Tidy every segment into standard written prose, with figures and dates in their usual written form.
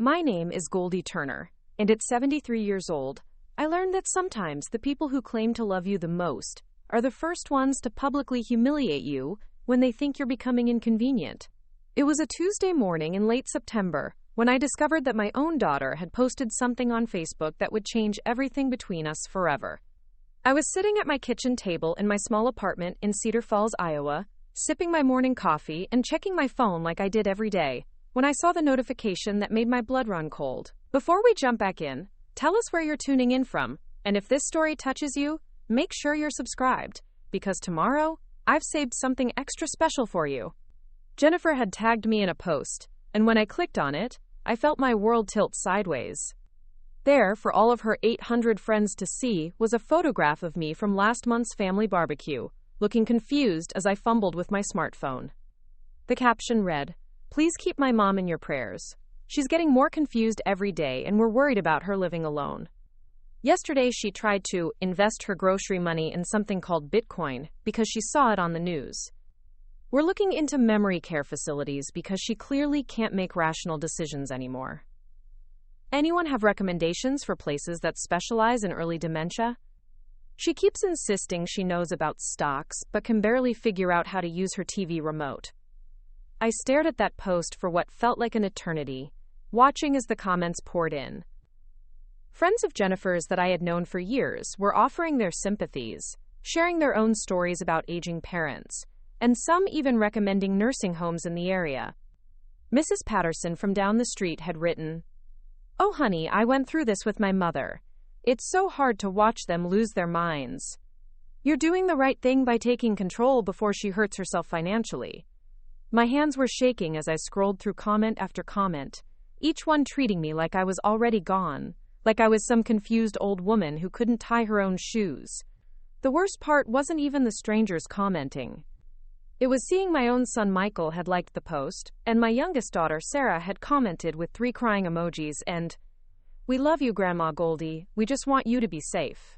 My name is Goldie Turner, and at 73 years old, I learned that sometimes the people who claim to love you the most are the first ones to publicly humiliate you when they think you're becoming inconvenient. It was a Tuesday morning in late September when I discovered that my own daughter had posted something on Facebook that would change everything between us forever. I was sitting at my kitchen table in my small apartment in Cedar Falls, Iowa, sipping my morning coffee and checking my phone like I did every day, when I saw the notification that made my blood run cold. Before we jump back in, tell us where you're tuning in from, and if this story touches you, make sure you're subscribed, because tomorrow, I've saved something extra special for you. Jennifer had tagged me in a post, and when I clicked on it, I felt my world tilt sideways. There, for all of her 800 friends to see, was a photograph of me from last month's family barbecue, looking confused as I fumbled with my smartphone. The caption read, "Please keep my mom in your prayers. She's getting more confused every day and we're worried about her living alone." Yesterday, she tried to invest her grocery money in something called Bitcoin because she saw it on the news. We're looking into memory care facilities because she clearly can't make rational decisions anymore. Anyone have recommendations for places that specialize in early dementia? She keeps insisting she knows about stocks, but can barely figure out how to use her TV remote. I stared at that post for what felt like an eternity, watching as the comments poured in. Friends of Jennifer's that I had known for years were offering their sympathies, sharing their own stories about aging parents, and some even recommending nursing homes in the area. Mrs. Patterson from down the street had written, "Oh honey, I went through this with my mother. It's so hard to watch them lose their minds. You're doing the right thing by taking control before she hurts herself financially." My hands were shaking as I scrolled through comment after comment, each one treating me like I was already gone, like I was some confused old woman who couldn't tie her own shoes. The worst part wasn't even the strangers commenting. It was seeing my own son Michael had liked the post, and my youngest daughter Sarah had commented with 3 crying emojis and, "We love you, Grandma Goldie, we just want you to be safe."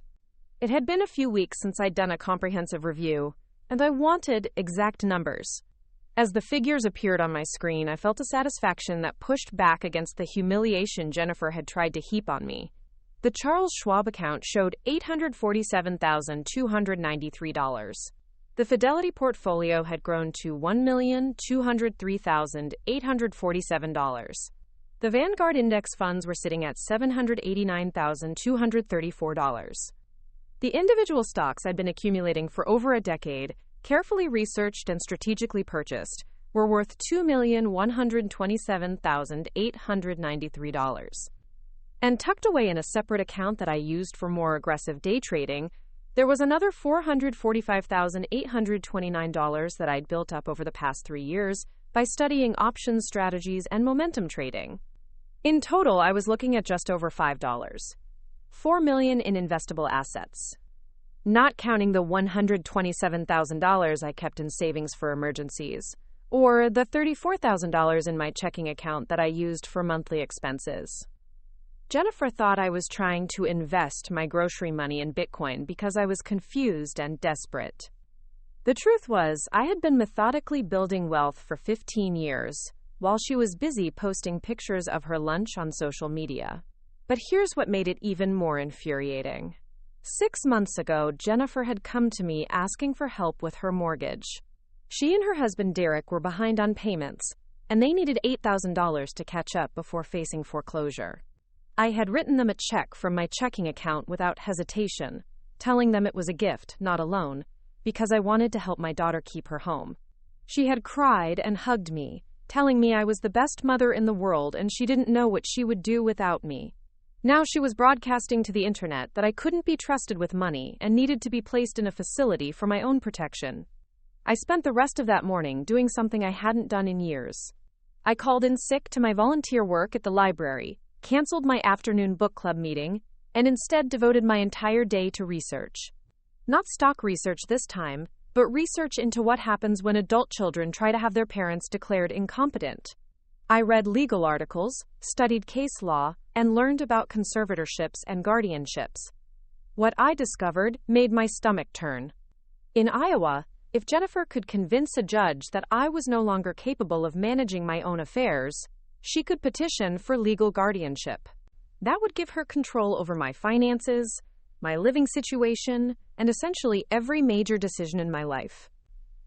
It had been a few weeks since I'd done a comprehensive review, and I wanted exact numbers. As the figures appeared on my screen, I felt a satisfaction that pushed back against the humiliation Jennifer had tried to heap on me. The Charles Schwab account showed $847,293. The Fidelity portfolio had grown to $1,203,847. The Vanguard index funds were sitting at $789,234. The individual stocks I'd been accumulating for over a decade, carefully researched and strategically purchased, were worth $2,127,893. And tucked away in a separate account that I used for more aggressive day trading, there was another $445,829 that I'd built up over the past 3 years by studying options strategies and momentum trading. In total, I was looking at just over $4 million in investable assets. Not counting the $127,000 I kept in savings for emergencies, or the $34,000 in my checking account that I used for monthly expenses. Jennifer thought I was trying to invest my grocery money in Bitcoin because I was confused and desperate. The truth was, I had been methodically building wealth for 15 years, while she was busy posting pictures of her lunch on social media. But here's what made it even more infuriating. 6 months ago, Jennifer had come to me asking for help with her mortgage. She and her husband Derek were behind on payments, and they needed $8,000 to catch up before facing foreclosure. I had written them a check from my checking account without hesitation, telling them it was a gift, not a loan, because I wanted to help my daughter keep her home. She had cried and hugged me, telling me I was the best mother in the world and she didn't know what she would do without me. Now she was broadcasting to the internet that I couldn't be trusted with money and needed to be placed in a facility for my own protection. I spent the rest of that morning doing something I hadn't done in years. I called in sick to my volunteer work at the library, canceled my afternoon book club meeting, and instead devoted my entire day to research. Not stock research this time, but research into what happens when adult children try to have their parents declared incompetent. I read legal articles, studied case law, and learned about conservatorships and guardianships. What I discovered made my stomach turn. In Iowa, if Jennifer could convince a judge that I was no longer capable of managing my own affairs, she could petition for legal guardianship. That would give her control over my finances, my living situation, and essentially every major decision in my life.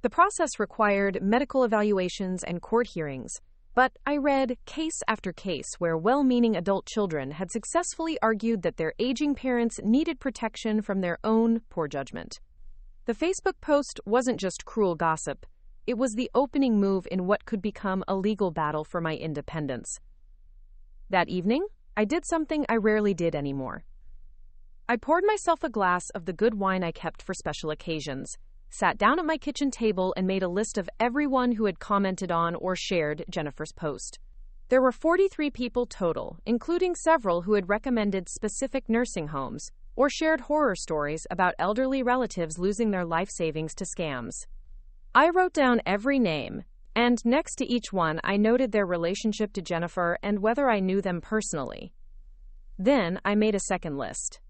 The process required medical evaluations and court hearings, but I read case after case where well-meaning adult children had successfully argued that their aging parents needed protection from their own poor judgment. The Facebook post wasn't just cruel gossip, it was the opening move in what could become a legal battle for my independence. That evening, I did something I rarely did anymore. I poured myself a glass of the good wine I kept for special occasions, sat down at my kitchen table, and made a list of everyone who had commented on or shared Jennifer's post. There were 43 people total, including several who had recommended specific nursing homes or shared horror stories about elderly relatives losing their life savings to scams. I wrote down every name, and next to each one I noted their relationship to Jennifer and whether I knew them personally. Then I made a second list.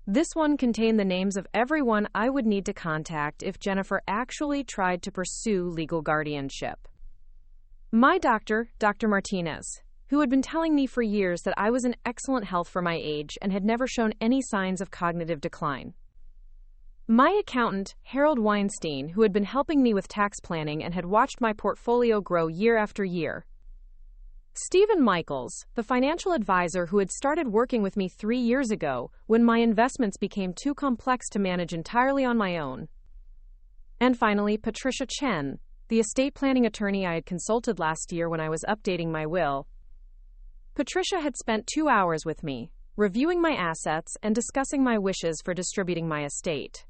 This one contained the names of everyone I would need to contact if Jennifer actually tried to pursue legal guardianship. My doctor, Dr. Martinez, who had been telling me for years that I was in excellent health for my age and had never shown any signs of cognitive decline. My accountant, Harold Weinstein, who had been helping me with tax planning and had watched my portfolio grow year after year. Stephen Michaels, the financial advisor who had started working with me 3 years ago when my investments became too complex to manage entirely on my own. And finally, Patricia Chen, the estate planning attorney I had consulted last year when I was updating my will. Patricia had spent 2 hours with me, reviewing my assets and discussing my wishes for distributing my estate.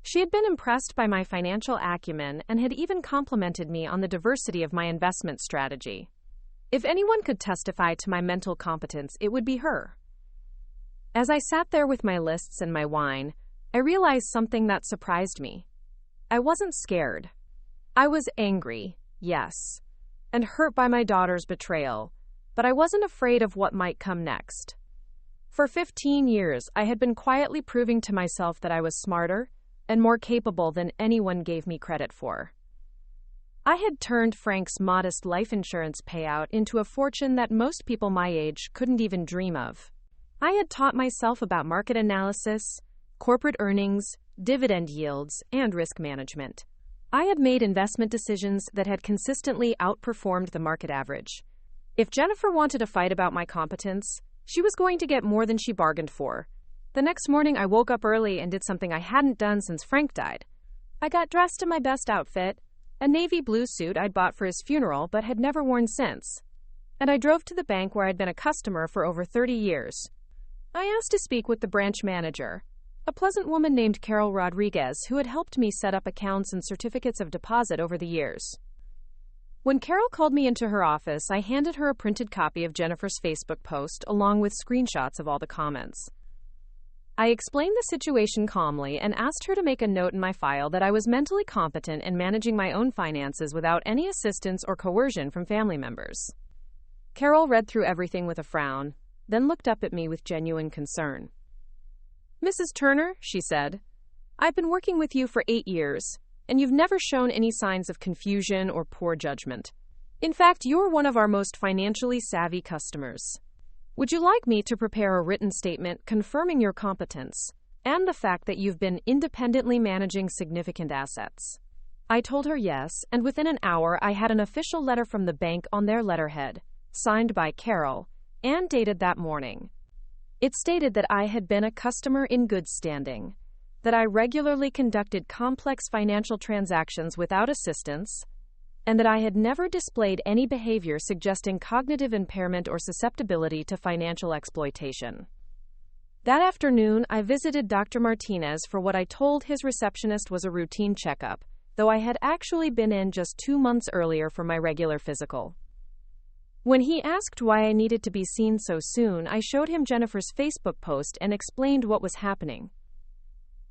She had been impressed by my financial acumen and had even complimented me on the diversity of my investment strategy. If anyone could testify to my mental competence, it would be her. As I sat there with my lists and my wine, I realized something that surprised me. I wasn't scared. I was angry, yes, and hurt by my daughter's betrayal, but I wasn't afraid of what might come next. For 15 years, I had been quietly proving to myself that I was smarter and more capable than anyone gave me credit for. I had turned Frank's modest life insurance payout into a fortune that most people my age couldn't even dream of. I had taught myself about market analysis, corporate earnings, dividend yields, and risk management. I had made investment decisions that had consistently outperformed the market average. If Jennifer wanted to fight about my competence, she was going to get more than she bargained for. The next morning, I woke up early and did something I hadn't done since Frank died. I got dressed in my best outfit, a navy blue suit I'd bought for his funeral but had never worn since, and I drove to the bank where I'd been a customer for over 30 years. I asked to speak with the branch manager, a pleasant woman named Carol Rodriguez, who had helped me set up accounts and certificates of deposit over the years. When Carol called me into her office, I handed her a printed copy of Jennifer's Facebook post along with screenshots of all the comments. I explained the situation calmly and asked her to make a note in my file that I was mentally competent in managing my own finances without any assistance or coercion from family members. Carol read through everything with a frown, then looked up at me with genuine concern. "Mrs. Turner," she said, "I've been working with you for 8 years, and you've never shown any signs of confusion or poor judgment. In fact, you're one of our most financially savvy customers. Would you like me to prepare a written statement confirming your competence and the fact that you've been independently managing significant assets?" I told her yes, and within an hour I had an official letter from the bank on their letterhead, signed by Carol, and dated that morning. It stated that I had been a customer in good standing, that I regularly conducted complex financial transactions without assistance, and that I had never displayed any behavior suggesting cognitive impairment or susceptibility to financial exploitation. That afternoon, I visited Dr. Martinez for what I told his receptionist was a routine checkup, though I had actually been in just 2 months earlier for my regular physical. When he asked why I needed to be seen so soon, I showed him Jennifer's Facebook post and explained what was happening.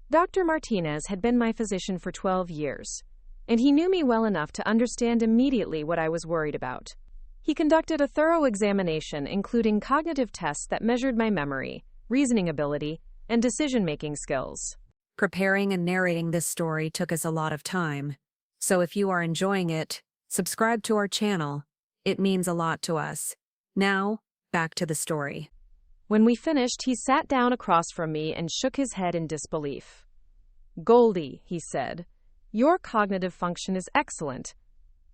Dr. Martinez had been my physician for 12 years. And he knew me well enough to understand immediately what I was worried about. He conducted a thorough examination, including cognitive tests that measured my memory, reasoning ability, and decision-making skills. Preparing and narrating this story took us a lot of time. So if you are enjoying it, subscribe to our channel, It means a lot to us. Now, back to the story. When we finished, he sat down across from me and shook his head in disbelief. "Goldie," he said, "your cognitive function is excellent.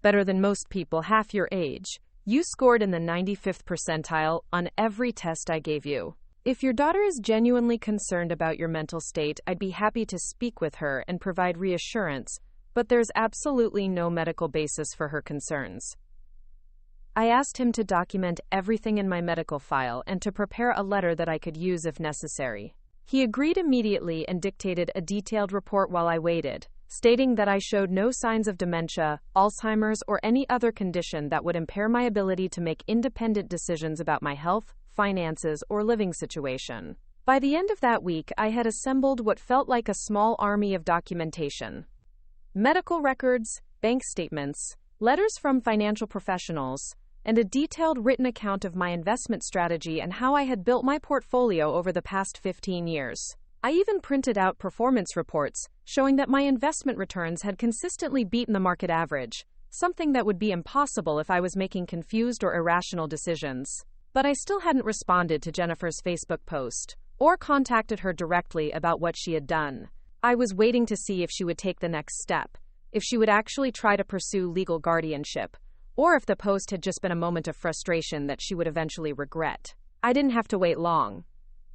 Better than most people half your age. You scored in the 95th percentile on every test I gave you. If your daughter is genuinely concerned about your mental state, I'd be happy to speak with her and provide reassurance, but there's absolutely no medical basis for her concerns." I asked him to document everything in my medical file and to prepare a letter that I could use if necessary. He agreed immediately and dictated a detailed report while I waited, stating that I showed no signs of dementia, Alzheimer's, or any other condition that would impair my ability to make independent decisions about my health, finances, or living situation. By the end of that week, I had assembled what felt like a small army of documentation. Medical records, bank statements, letters from financial professionals, and a detailed written account of my investment strategy and how I had built my portfolio over the past 15 years. I even printed out performance reports showing that my investment returns had consistently beaten the market average, something that would be impossible if I was making confused or irrational decisions. But I still hadn't responded to Jennifer's Facebook post or contacted her directly about what she had done. I was waiting to see if she would take the next step, if she would actually try to pursue legal guardianship, or if the post had just been a moment of frustration that she would eventually regret. I didn't have to wait long.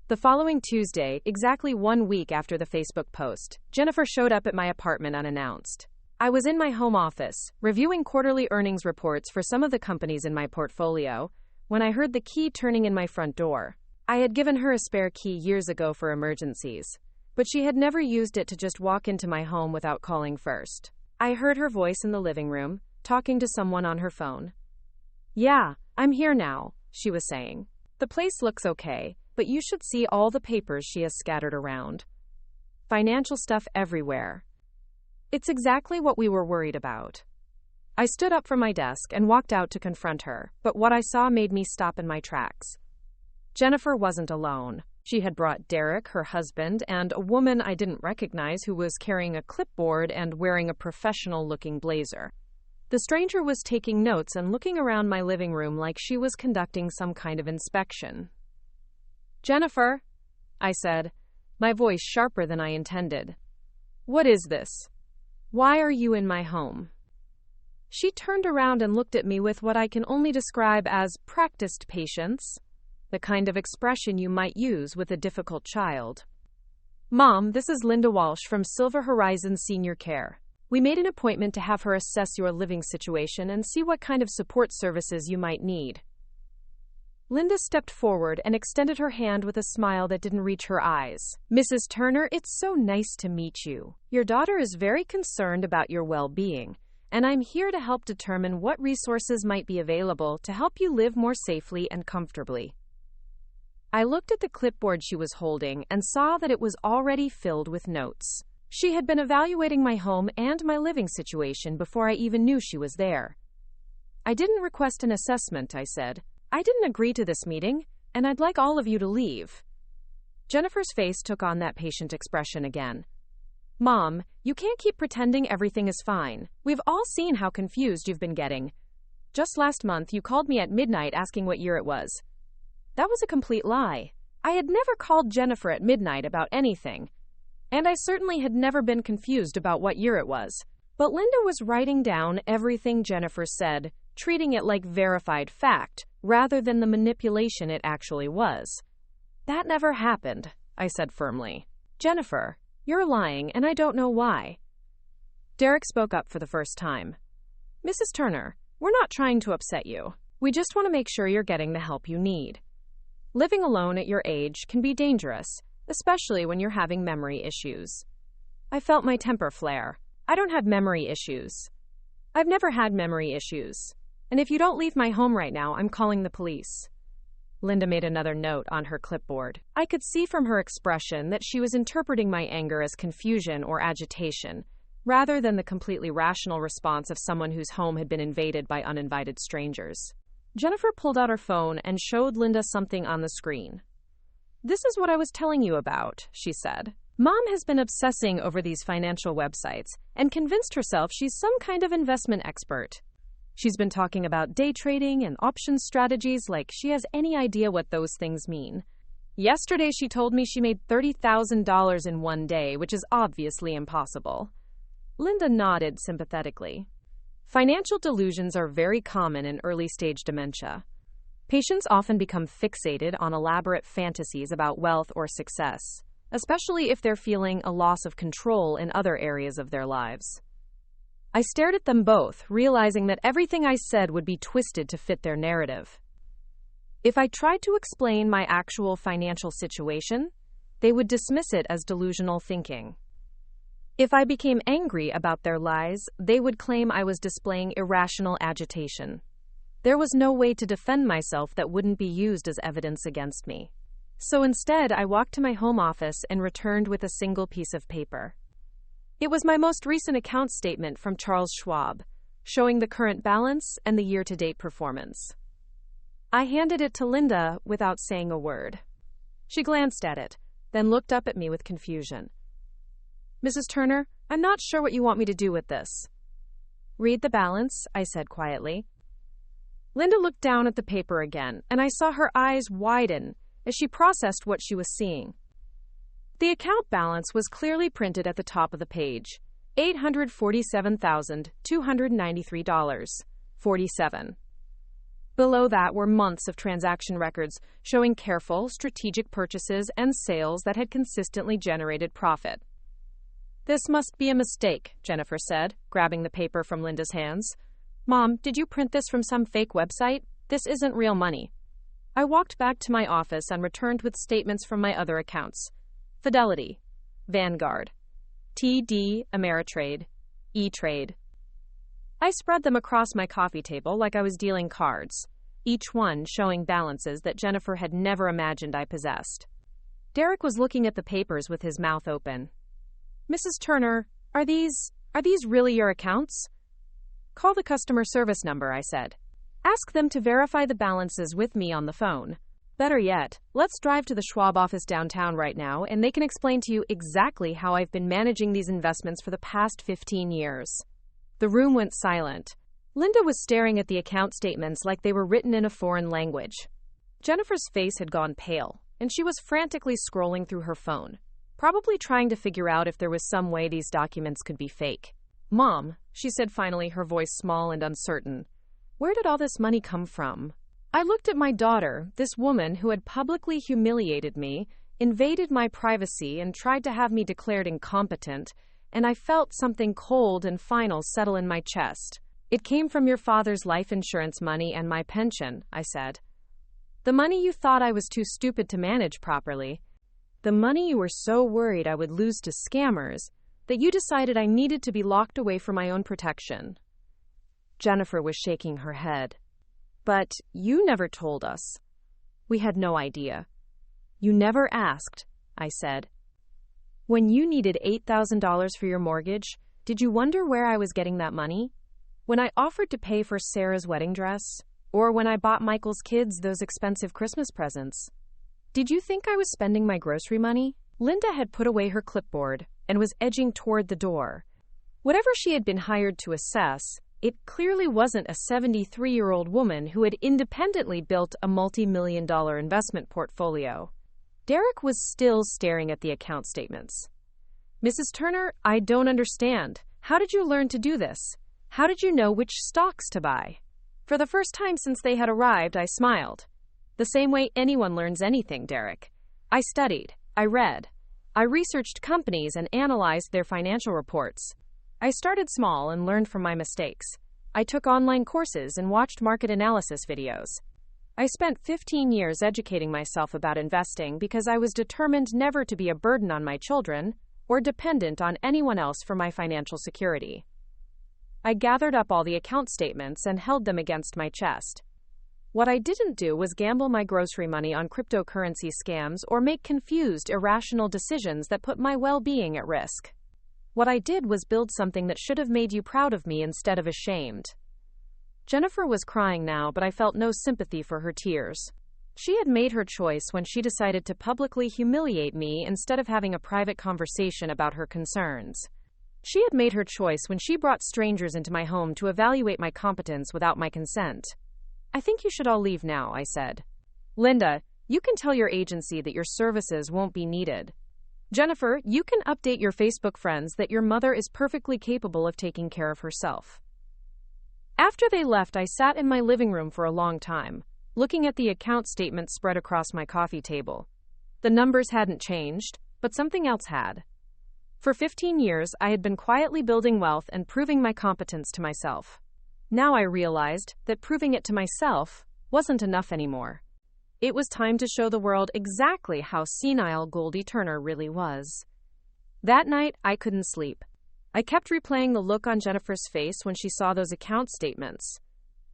The following Tuesday, exactly 1 week after the Facebook post, Jennifer showed up at my apartment unannounced. I was in my home office, reviewing quarterly earnings reports for some of the companies in my portfolio, when I heard the key turning in my front door. I had given her a spare key years ago for emergencies, but she had never used it to just walk into my home without calling first. I heard her voice in the living room, talking to someone on her phone. "Yeah, I'm here now," she was saying. "The place looks okay, but you should see all the papers she has scattered around. Financial stuff everywhere. It's exactly what we were worried about." I stood up from my desk and walked out to confront her, but what I saw made me stop in my tracks. Jennifer wasn't alone. She had brought Derek, her husband, and a woman I didn't recognize who was carrying a clipboard and wearing a professional-looking blazer. The stranger was taking notes and looking around my living room like she was conducting some kind of inspection. "Jennifer," I said, my voice sharper than I intended. "What is this? Why are you in my home?" She turned around and looked at me with what I can only describe as practiced patience, the kind of expression you might use with a difficult child. "Mom, this is Linda Walsh from Silver Horizon Senior Care. We made an appointment to have her assess your living situation and see what kind of support services you might need." Linda stepped forward and extended her hand with a smile that didn't reach her eyes. "Mrs. Turner, it's so nice to meet you. Your daughter is very concerned about your well-being, and I'm here to help determine what resources might be available to help you live more safely and comfortably." I looked at the clipboard she was holding and saw that it was already filled with notes. She had been evaluating my home and my living situation before I even knew she was there. "I didn't request an assessment," I said. "I didn't agree to this meeting, and I'd like all of you to leave." Jennifer's face took on that patient expression again. "Mom, you can't keep pretending everything is fine. We've all seen how confused you've been getting. Just last month, you called me at midnight asking what year it was. That was a complete lie. I had never called Jennifer at midnight about anything, and I certainly had never been confused about what year it was." But Linda was writing down everything Jennifer said, treating it like verified fact, rather than the manipulation it actually was. "That never happened," I said firmly. "Jennifer, you're lying, and I don't know why." Derek spoke up for the first time. "Mrs. Turner, we're not trying to upset you. We just want to make sure you're getting the help you need. Living alone at your age can be dangerous, especially when you're having memory issues." I felt my temper flare. "I don't have memory issues. I've never had memory issues. And if you don't leave my home right now, I'm calling the police." Linda made another note on her clipboard. I could see from her expression that she was interpreting my anger as confusion or agitation, rather than the completely rational response of someone whose home had been invaded by uninvited strangers. Jennifer pulled out her phone and showed Linda something on the screen. "This is what I was telling you about," she said. "Mom has been obsessing over these financial websites and convinced herself she's some kind of investment expert. She's been talking about day trading and options strategies like she has any idea what those things mean. Yesterday, she told me she made $30,000 in one day, which is obviously impossible. Linda nodded sympathetically. Financial delusions are very common in early-stage dementia. Patients often become fixated on elaborate fantasies about wealth or success, especially if they're feeling a loss of control in other areas of their lives. I stared at them both, realizing that everything I said would be twisted to fit their narrative. If I tried to explain my actual financial situation, they would dismiss it as delusional thinking. If I became angry about their lies, they would claim I was displaying irrational agitation. There was no way to defend myself that wouldn't be used as evidence against me. So instead, I walked to my home office and returned with a single piece of paper. It was my most recent account statement from Charles Schwab, showing the current balance and the year-to-date performance. I handed it to Linda without saying a word. She glanced at it, then looked up at me with confusion. "Mrs. Turner, I'm not sure what you want me to do with this." "Read the balance," I said quietly. Linda looked down at the paper again, and I saw her eyes widen as she processed what she was seeing. The account balance was clearly printed at the top of the page, $847,293.47. Below that were months of transaction records showing careful, strategic purchases and sales that had consistently generated profit. "This must be a mistake," Jennifer said, grabbing the paper from Linda's hands. "Mom, did you print this from some fake website? This isn't real money." I walked back to my office and returned with statements from my other accounts. Fidelity, Vanguard, TD Ameritrade, E-Trade. I spread them across my coffee table like I was dealing cards, each one showing balances that Jennifer had never imagined I possessed. Derek was looking at the papers with his mouth open. "Mrs. Turner, are these really your accounts?" "Call the customer service number," I said. "Ask them to verify the balances with me on the phone. Better yet, let's drive to the Schwab office downtown right now, and they can explain to you exactly how I've been managing these investments for the past 15 years. The room went silent. Linda was staring at the account statements like they were written in a foreign language. Jennifer's face had gone pale, and she was frantically scrolling through her phone, probably trying to figure out if there was some way these documents could be fake. "Mom," she said finally, her voice small and uncertain, "where did all this money come from?" I looked at my daughter, this woman who had publicly humiliated me, invaded my privacy, and tried to have me declared incompetent, and I felt something cold and final settle in my chest. "It came from your father's life insurance money and my pension," I said. "The money you thought I was too stupid to manage properly. The money you were so worried I would lose to scammers that you decided I needed to be locked away for my own protection." Jennifer was shaking her head. "But you never told us." "We had no idea." "You never asked," I said. "When you needed $8,000 for your mortgage, did you wonder where I was getting that money? When I offered to pay for Sarah's wedding dress? Or when I bought Michael's kids those expensive Christmas presents? Did you think I was spending my grocery money?" Linda had put away her clipboard and was edging toward the door. Whatever she had been hired to assess, it clearly wasn't a 73-year-old woman who had independently built a multi-million-dollar investment portfolio. Derek was still staring at the account statements. "Mrs. Turner, I don't understand. How did you learn to do this? How did you know which stocks to buy?" For the first time since they had arrived, I smiled. "The same way anyone learns anything, Derek. I studied. I read. I researched companies and analyzed their financial reports. I started small and learned from my mistakes. I took online courses and watched market analysis videos. I spent 15 years educating myself about investing because I was determined never to be a burden on my children or dependent on anyone else for my financial security." I gathered up all the account statements and held them against my chest. What I didn't do was gamble my grocery money on cryptocurrency scams or make confused, irrational decisions that put my well-being at risk. What I did was build something that should have made you proud of me instead of ashamed. Jennifer was crying now, but I felt no sympathy for her tears. She had made her choice when she decided to publicly humiliate me instead of having a private conversation about her concerns. She had made her choice when she brought strangers into my home to evaluate my competence without my consent. I think you should all leave now, I said. Linda, you can tell your agency that your services won't be needed. Jennifer, you can update your Facebook friends that your mother is perfectly capable of taking care of herself. After they left, I sat in my living room for a long time, looking at the account statement spread across my coffee table. The numbers hadn't changed, but something else had. For 15 years, I had been quietly building wealth and proving my competence to myself. Now I realized that proving it to myself wasn't enough anymore. It was time to show the world exactly how senile Goldie Turner really was. That night, I couldn't sleep. I kept replaying the look on Jennifer's face when she saw those account statements.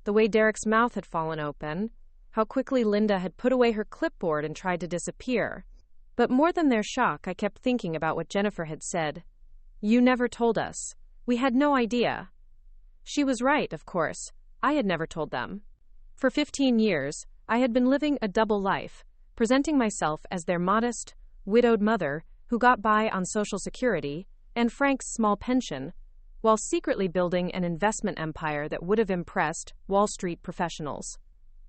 The way Derek's mouth had fallen open, how quickly Linda had put away her clipboard and tried to disappear. But more than their shock, I kept thinking about what Jennifer had said. You never told us. We had no idea. She was right, of course. I had never told them. For 15 years, I had been living a double life, presenting myself as their modest, widowed mother who got by on Social Security and Frank's small pension, while secretly building an investment empire that would have impressed Wall Street professionals.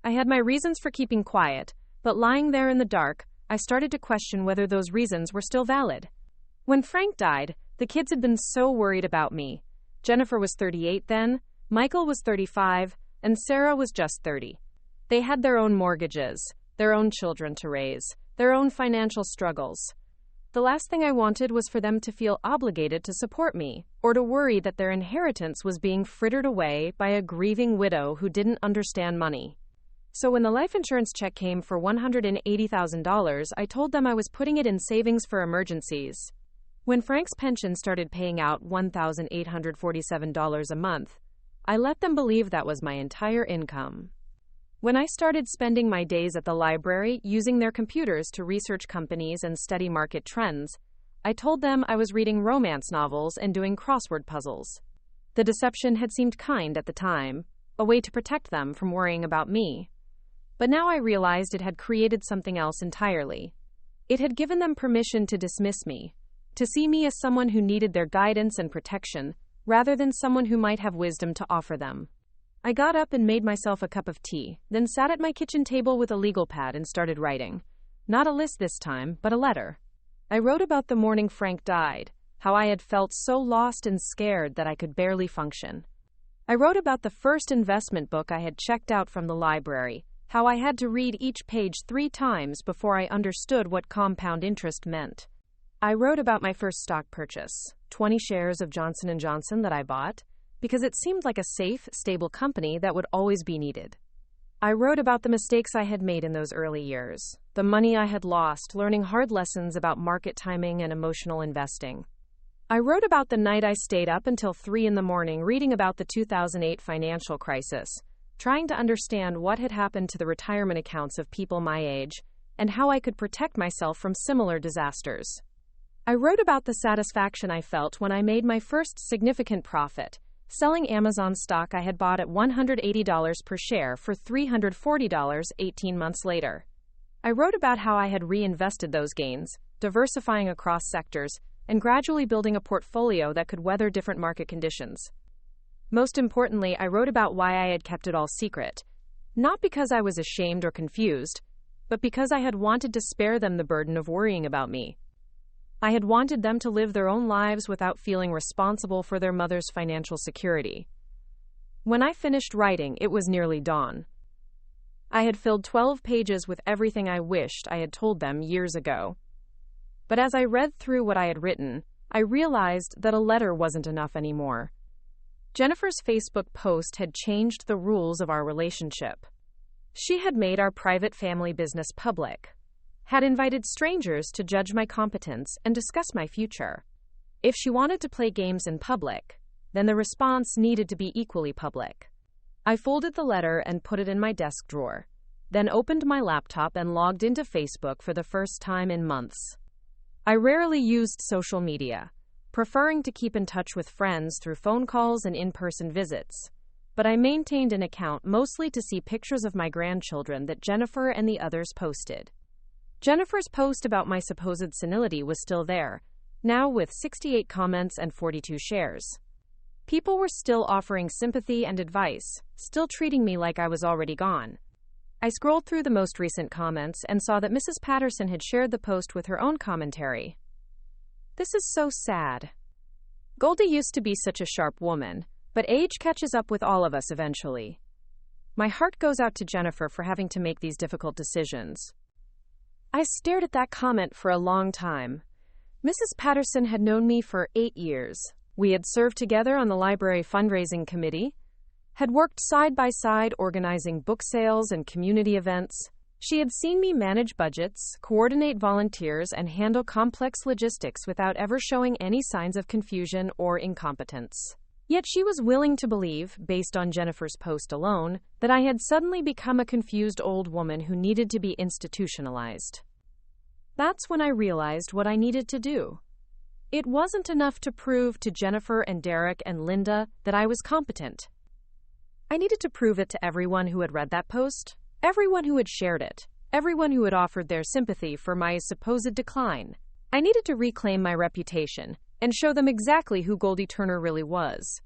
I had my reasons for keeping quiet, but lying there in the dark, I started to question whether those reasons were still valid. When Frank died, the kids had been so worried about me. Jennifer was 38 then, Michael was 35, and Sarah was just 30. They had their own mortgages, their own children to raise, their own financial struggles. The last thing I wanted was for them to feel obligated to support me, or to worry that their inheritance was being frittered away by a grieving widow who didn't understand money. So when the life insurance check came for $180,000, I told them I was putting it in savings for emergencies. When Frank's pension started paying out $1,847 a month, I let them believe that was my entire income. When I started spending my days at the library using their computers to research companies and study market trends, I told them I was reading romance novels and doing crossword puzzles. The deception had seemed kind at the time, a way to protect them from worrying about me. But now I realized it had created something else entirely. It had given them permission to dismiss me, to see me as someone who needed their guidance and protection, rather than someone who might have wisdom to offer them. I got up and made myself a cup of tea, then sat at my kitchen table with a legal pad and started writing. Not a list this time, but a letter. I wrote about the morning Frank died, how I had felt so lost and scared that I could barely function. I wrote about the first investment book I had checked out from the library, how I had to read each page 3 times before I understood what compound interest meant. I wrote about my first stock purchase, 20 shares of Johnson & Johnson that I bought, because it seemed like a safe, stable company that would always be needed. I wrote about the mistakes I had made in those early years, the money I had lost learning hard lessons about market timing and emotional investing. I wrote about the night I stayed up until 3 a.m. reading about the 2008 financial crisis, trying to understand what had happened to the retirement accounts of people my age, and how I could protect myself from similar disasters. I wrote about the satisfaction I felt when I made my first significant profit, selling Amazon stock I had bought at $180 per share for $340 18 months later. I wrote about how I had reinvested those gains, diversifying across sectors, and gradually building a portfolio that could weather different market conditions. Most importantly, I wrote about why I had kept it all secret, not because I was ashamed or confused, but because I had wanted to spare them the burden of worrying about me. I had wanted them to live their own lives without feeling responsible for their mother's financial security. When I finished writing, it was nearly dawn. I had filled 12 pages with everything I wished I had told them years ago. But as I read through what I had written, I realized that a letter wasn't enough anymore. Jennifer's Facebook post had changed the rules of our relationship. She had made our private family business public, had invited strangers to judge my competence and discuss my future. If she wanted to play games in public, then the response needed to be equally public. I folded the letter and put it in my desk drawer, then opened my laptop and logged into Facebook for the first time in months. I rarely used social media, preferring to keep in touch with friends through phone calls and in-person visits, but I maintained an account mostly to see pictures of my grandchildren that Jennifer and the others posted. Jennifer's post about my supposed senility was still there, now with 68 comments and 42 shares. People were still offering sympathy and advice, still treating me like I was already gone. I scrolled through the most recent comments and saw that Mrs. Patterson had shared the post with her own commentary. This is so sad. Goldie used to be such a sharp woman, but age catches up with all of us eventually. My heart goes out to Jennifer for having to make these difficult decisions. I stared at that comment for a long time. Mrs. Patterson had known me for 8 years. We had served together on the library fundraising committee, had worked side by side organizing book sales and community events. She had seen me manage budgets, coordinate volunteers, and handle complex logistics without ever showing any signs of confusion or incompetence. Yet she was willing to believe, based on Jennifer's post alone, that I had suddenly become a confused old woman who needed to be institutionalized. That's when I realized what I needed to do. It wasn't enough to prove to Jennifer and Derek and Linda that I was competent. I needed to prove it to everyone who had read that post, everyone who had shared it, everyone who had offered their sympathy for my supposed decline. I needed to reclaim my reputation and show them exactly who Goldie Turner really was.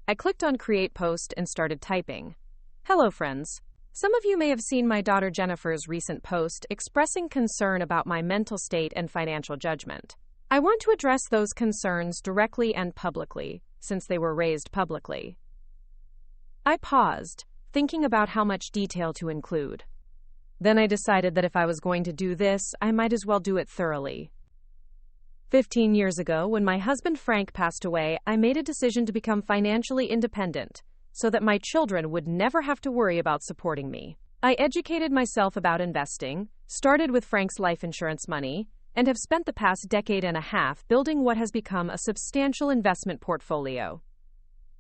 I clicked on Create Post and started typing. Hello, friends. Some of you may have seen my daughter Jennifer's recent post expressing concern about my mental state and financial judgment. I want to address those concerns directly and publicly, since they were raised publicly. I paused, thinking about how much detail to include. Then I decided that if I was going to do this, I might as well do it thoroughly. 15 years ago, when my husband Frank passed away, I made a decision to become financially independent, so that my children would never have to worry about supporting me. I educated myself about investing, started with Frank's life insurance money, and have spent the past decade and a half building what has become a substantial investment portfolio.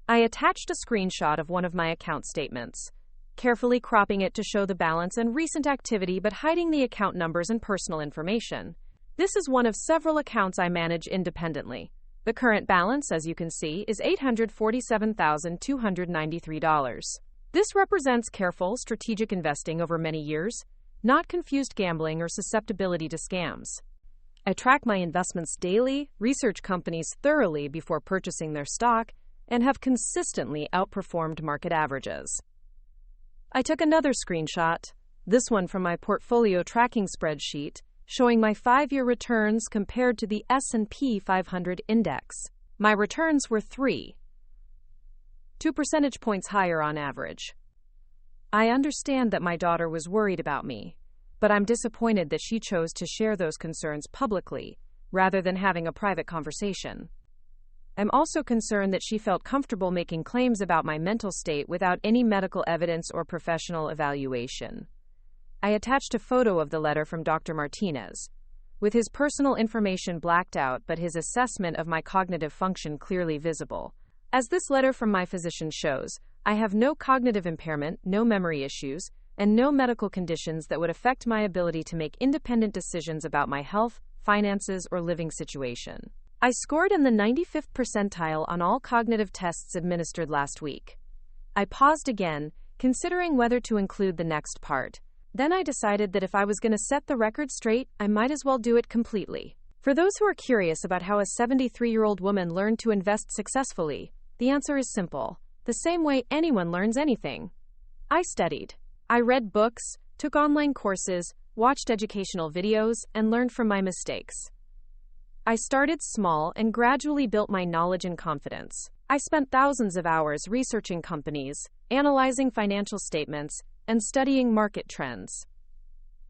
I attached a screenshot of one of my account statements, carefully cropping it to show the balance and recent activity but hiding the account numbers and personal information. This is one of several accounts I manage independently. The current balance, as you can see, is $847,293. This represents careful, strategic investing over many years, not confused gambling or susceptibility to scams. I track my investments daily, research companies thoroughly before purchasing their stock, and have consistently outperformed market averages. I took another screenshot, this one from my portfolio tracking spreadsheet, showing my 5-year returns compared to the S&P 500 index. My returns were 2 percentage points higher on average. I understand that my daughter was worried about me, but I'm disappointed that she chose to share those concerns publicly, rather than having a private conversation. I'm also concerned that she felt comfortable making claims about my mental state without any medical evidence or professional evaluation. I attached a photo of the letter from Dr. Martinez, with his personal information blacked out but his assessment of my cognitive function clearly visible. As this letter from my physician shows, I have no cognitive impairment, no memory issues, and no medical conditions that would affect my ability to make independent decisions about my health, finances, or living situation. I scored in the 95th percentile on all cognitive tests administered last week. I paused again, considering whether to include the next part. Then I decided that if I was going to set the record straight, I might as well do it completely. For those who are curious about how a 73-year-old woman learned to invest successfully, the answer is simple: the same way anyone learns anything. I studied. I read books, took online courses, watched educational videos, and learned from my mistakes. I started small and gradually built my knowledge and confidence. I spent thousands of hours researching companies, analyzing financial statements, and studying market trends.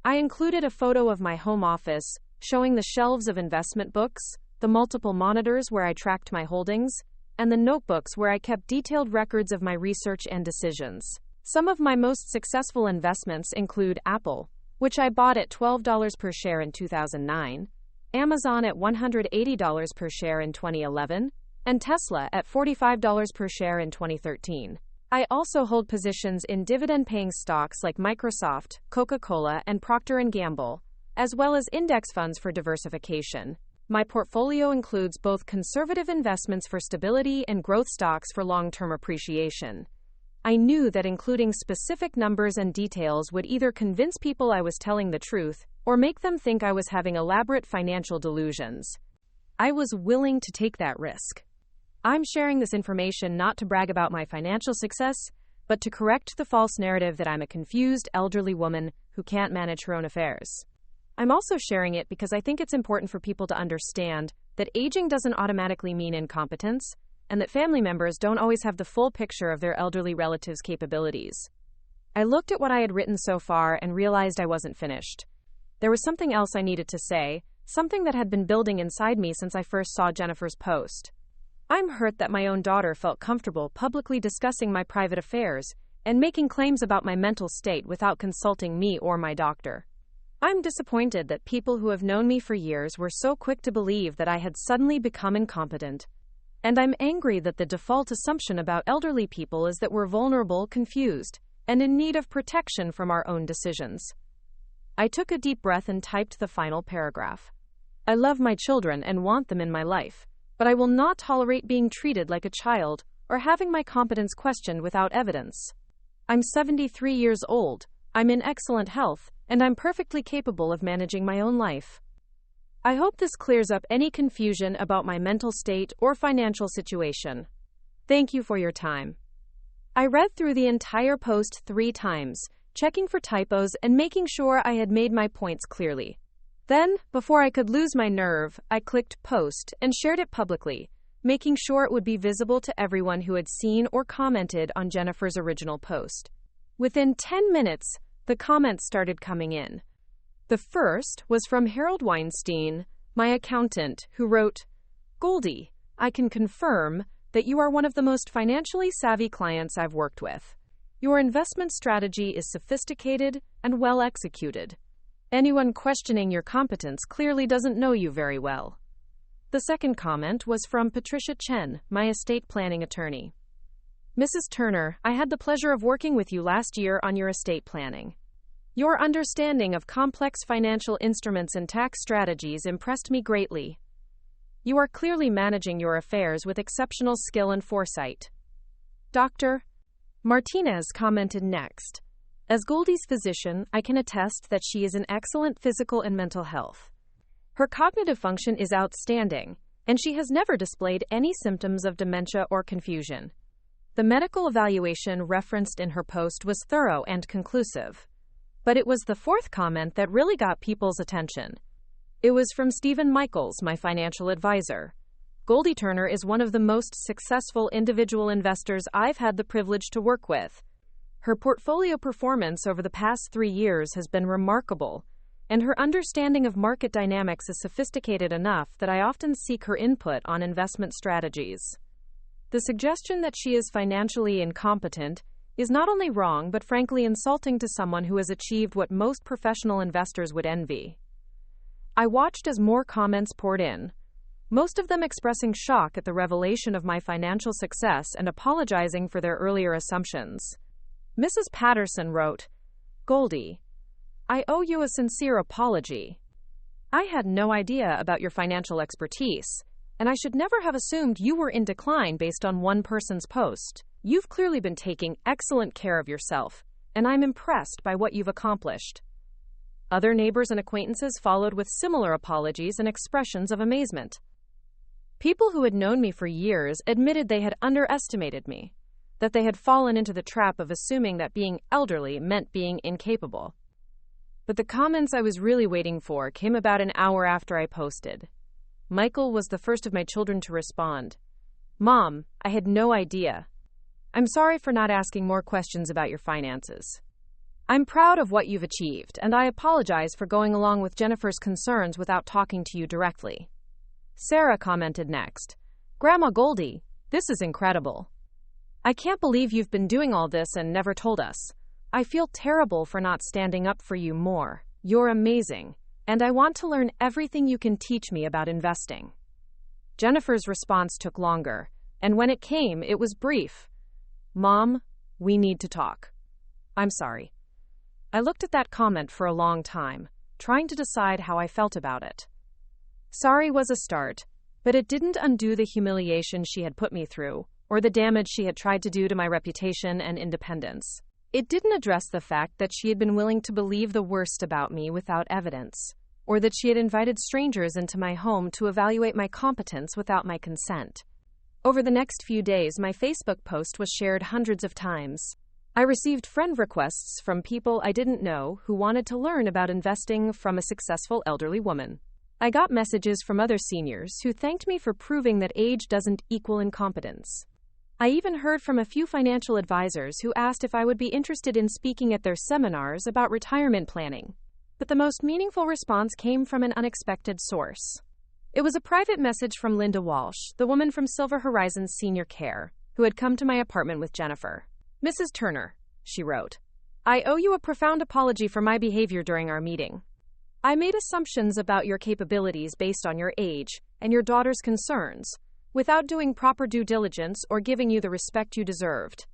I included a photo of my home office, showing the shelves of investment books, the multiple monitors where I tracked my holdings, and the notebooks where I kept detailed records of my research and decisions. Some of my most successful investments include Apple, which I bought at $12 per share in 2009, Amazon at $180 per share in 2011, and Tesla at $45 per share in 2013. I also hold positions in dividend-paying stocks like Microsoft, Coca-Cola, and Procter & Gamble, as well as index funds for diversification. My portfolio includes both conservative investments for stability and growth stocks for long-term appreciation. I knew that including specific numbers and details would either convince people I was telling the truth or make them think I was having elaborate financial delusions. I was willing to take that risk. I'm sharing this information not to brag about my financial success, but to correct the false narrative that I'm a confused elderly woman who can't manage her own affairs. I'm also sharing it because I think it's important for people to understand that aging doesn't automatically mean incompetence, and that family members don't always have the full picture of their elderly relatives' capabilities. I looked at what I had written so far and realized I wasn't finished. There was something else I needed to say, something that had been building inside me since I first saw Jennifer's post. I'm hurt that my own daughter felt comfortable publicly discussing my private affairs and making claims about my mental state without consulting me or my doctor. I'm disappointed that people who have known me for years were so quick to believe that I had suddenly become incompetent. And I'm angry that the default assumption about elderly people is that we're vulnerable, confused, and in need of protection from our own decisions. I took a deep breath and typed the final paragraph. I love my children and want them in my life, but I will not tolerate being treated like a child or having my competence questioned without evidence. I'm 73 years old, I'm in excellent health, and I'm perfectly capable of managing my own life. I hope this clears up any confusion about my mental state or financial situation. Thank you for your time. I read through the entire post 3 times, checking for typos and making sure I had made my points clearly. Then, before I could lose my nerve, I clicked post and shared it publicly, making sure it would be visible to everyone who had seen or commented on Jennifer's original post. Within 10 minutes, the comments started coming in. The first was from Harold Weinstein, my accountant, who wrote, "Goldie, I can confirm that you are one of the most financially savvy clients I've worked with. Your investment strategy is sophisticated and well executed. Anyone questioning your competence clearly doesn't know you very well." The second comment was from Patricia Chen, my estate planning attorney. "Mrs. Turner, I had the pleasure of working with you last year on your estate planning. Your understanding of complex financial instruments and tax strategies impressed me greatly. You are clearly managing your affairs with exceptional skill and foresight." Dr. Martinez commented next. "As Goldie's physician, I can attest that she is in excellent physical and mental health. Her cognitive function is outstanding, and she has never displayed any symptoms of dementia or confusion. The medical evaluation referenced in her post was thorough and conclusive. But it was the fourth comment that really got people's attention. It was from Stephen Michaels, my financial advisor. Goldie Turner is one of the most successful individual investors I've had the privilege to work with. Her portfolio performance over the past 3 years has been remarkable, and her understanding of market dynamics is sophisticated enough that I often seek her input on investment strategies. The suggestion that she is financially incompetent is not only wrong but frankly insulting to someone who has achieved what most professional investors would envy." I watched as more comments poured in, most of them expressing shock at the revelation of my financial success and apologizing for their earlier assumptions. Mrs. Patterson wrote, "Goldie, I owe you a sincere apology. I had no idea about your financial expertise, and I should never have assumed you were in decline based on one person's post. You've clearly been taking excellent care of yourself, and I'm impressed by what you've accomplished." Other neighbors and acquaintances followed with similar apologies and expressions of amazement. People who had known me for years admitted they had underestimated me, that they had fallen into the trap of assuming that being elderly meant being incapable. But the comments I was really waiting for came about an hour after I posted. Michael was the first of my children to respond. "Mom, I had no idea. I'm sorry for not asking more questions about your finances. I'm proud of what you've achieved, and I apologize for going along with Jennifer's concerns without talking to you directly." Sarah commented next. "Grandma Goldie, this is incredible. I can't believe you've been doing all this and never told us. I feel terrible for not standing up for you more. You're amazing, and I want to learn everything you can teach me about investing." Jennifer's response took longer, and when it came, it was brief. "Mom, we need to talk. I'm sorry." I looked at that comment for a long time, trying to decide how I felt about it. Sorry was a start, but it didn't undo the humiliation she had put me through, or the damage she had tried to do to my reputation and independence. It didn't address the fact that she had been willing to believe the worst about me without evidence, or that she had invited strangers into my home to evaluate my competence without my consent. Over the next few days, my Facebook post was shared hundreds of times. I received friend requests from people I didn't know who wanted to learn about investing from a successful elderly woman. I got messages from other seniors who thanked me for proving that age doesn't equal incompetence. I even heard from a few financial advisors who asked if I would be interested in speaking at their seminars about retirement planning. But the most meaningful response came from an unexpected source. It was a private message from Linda Walsh, the woman from Silver Horizons Senior Care, who had come to my apartment with Jennifer. "Mrs. Turner," she wrote, "I owe you a profound apology for my behavior during our meeting. I made assumptions about your capabilities based on your age and your daughter's concerns, without doing proper due diligence or giving you the respect you deserved.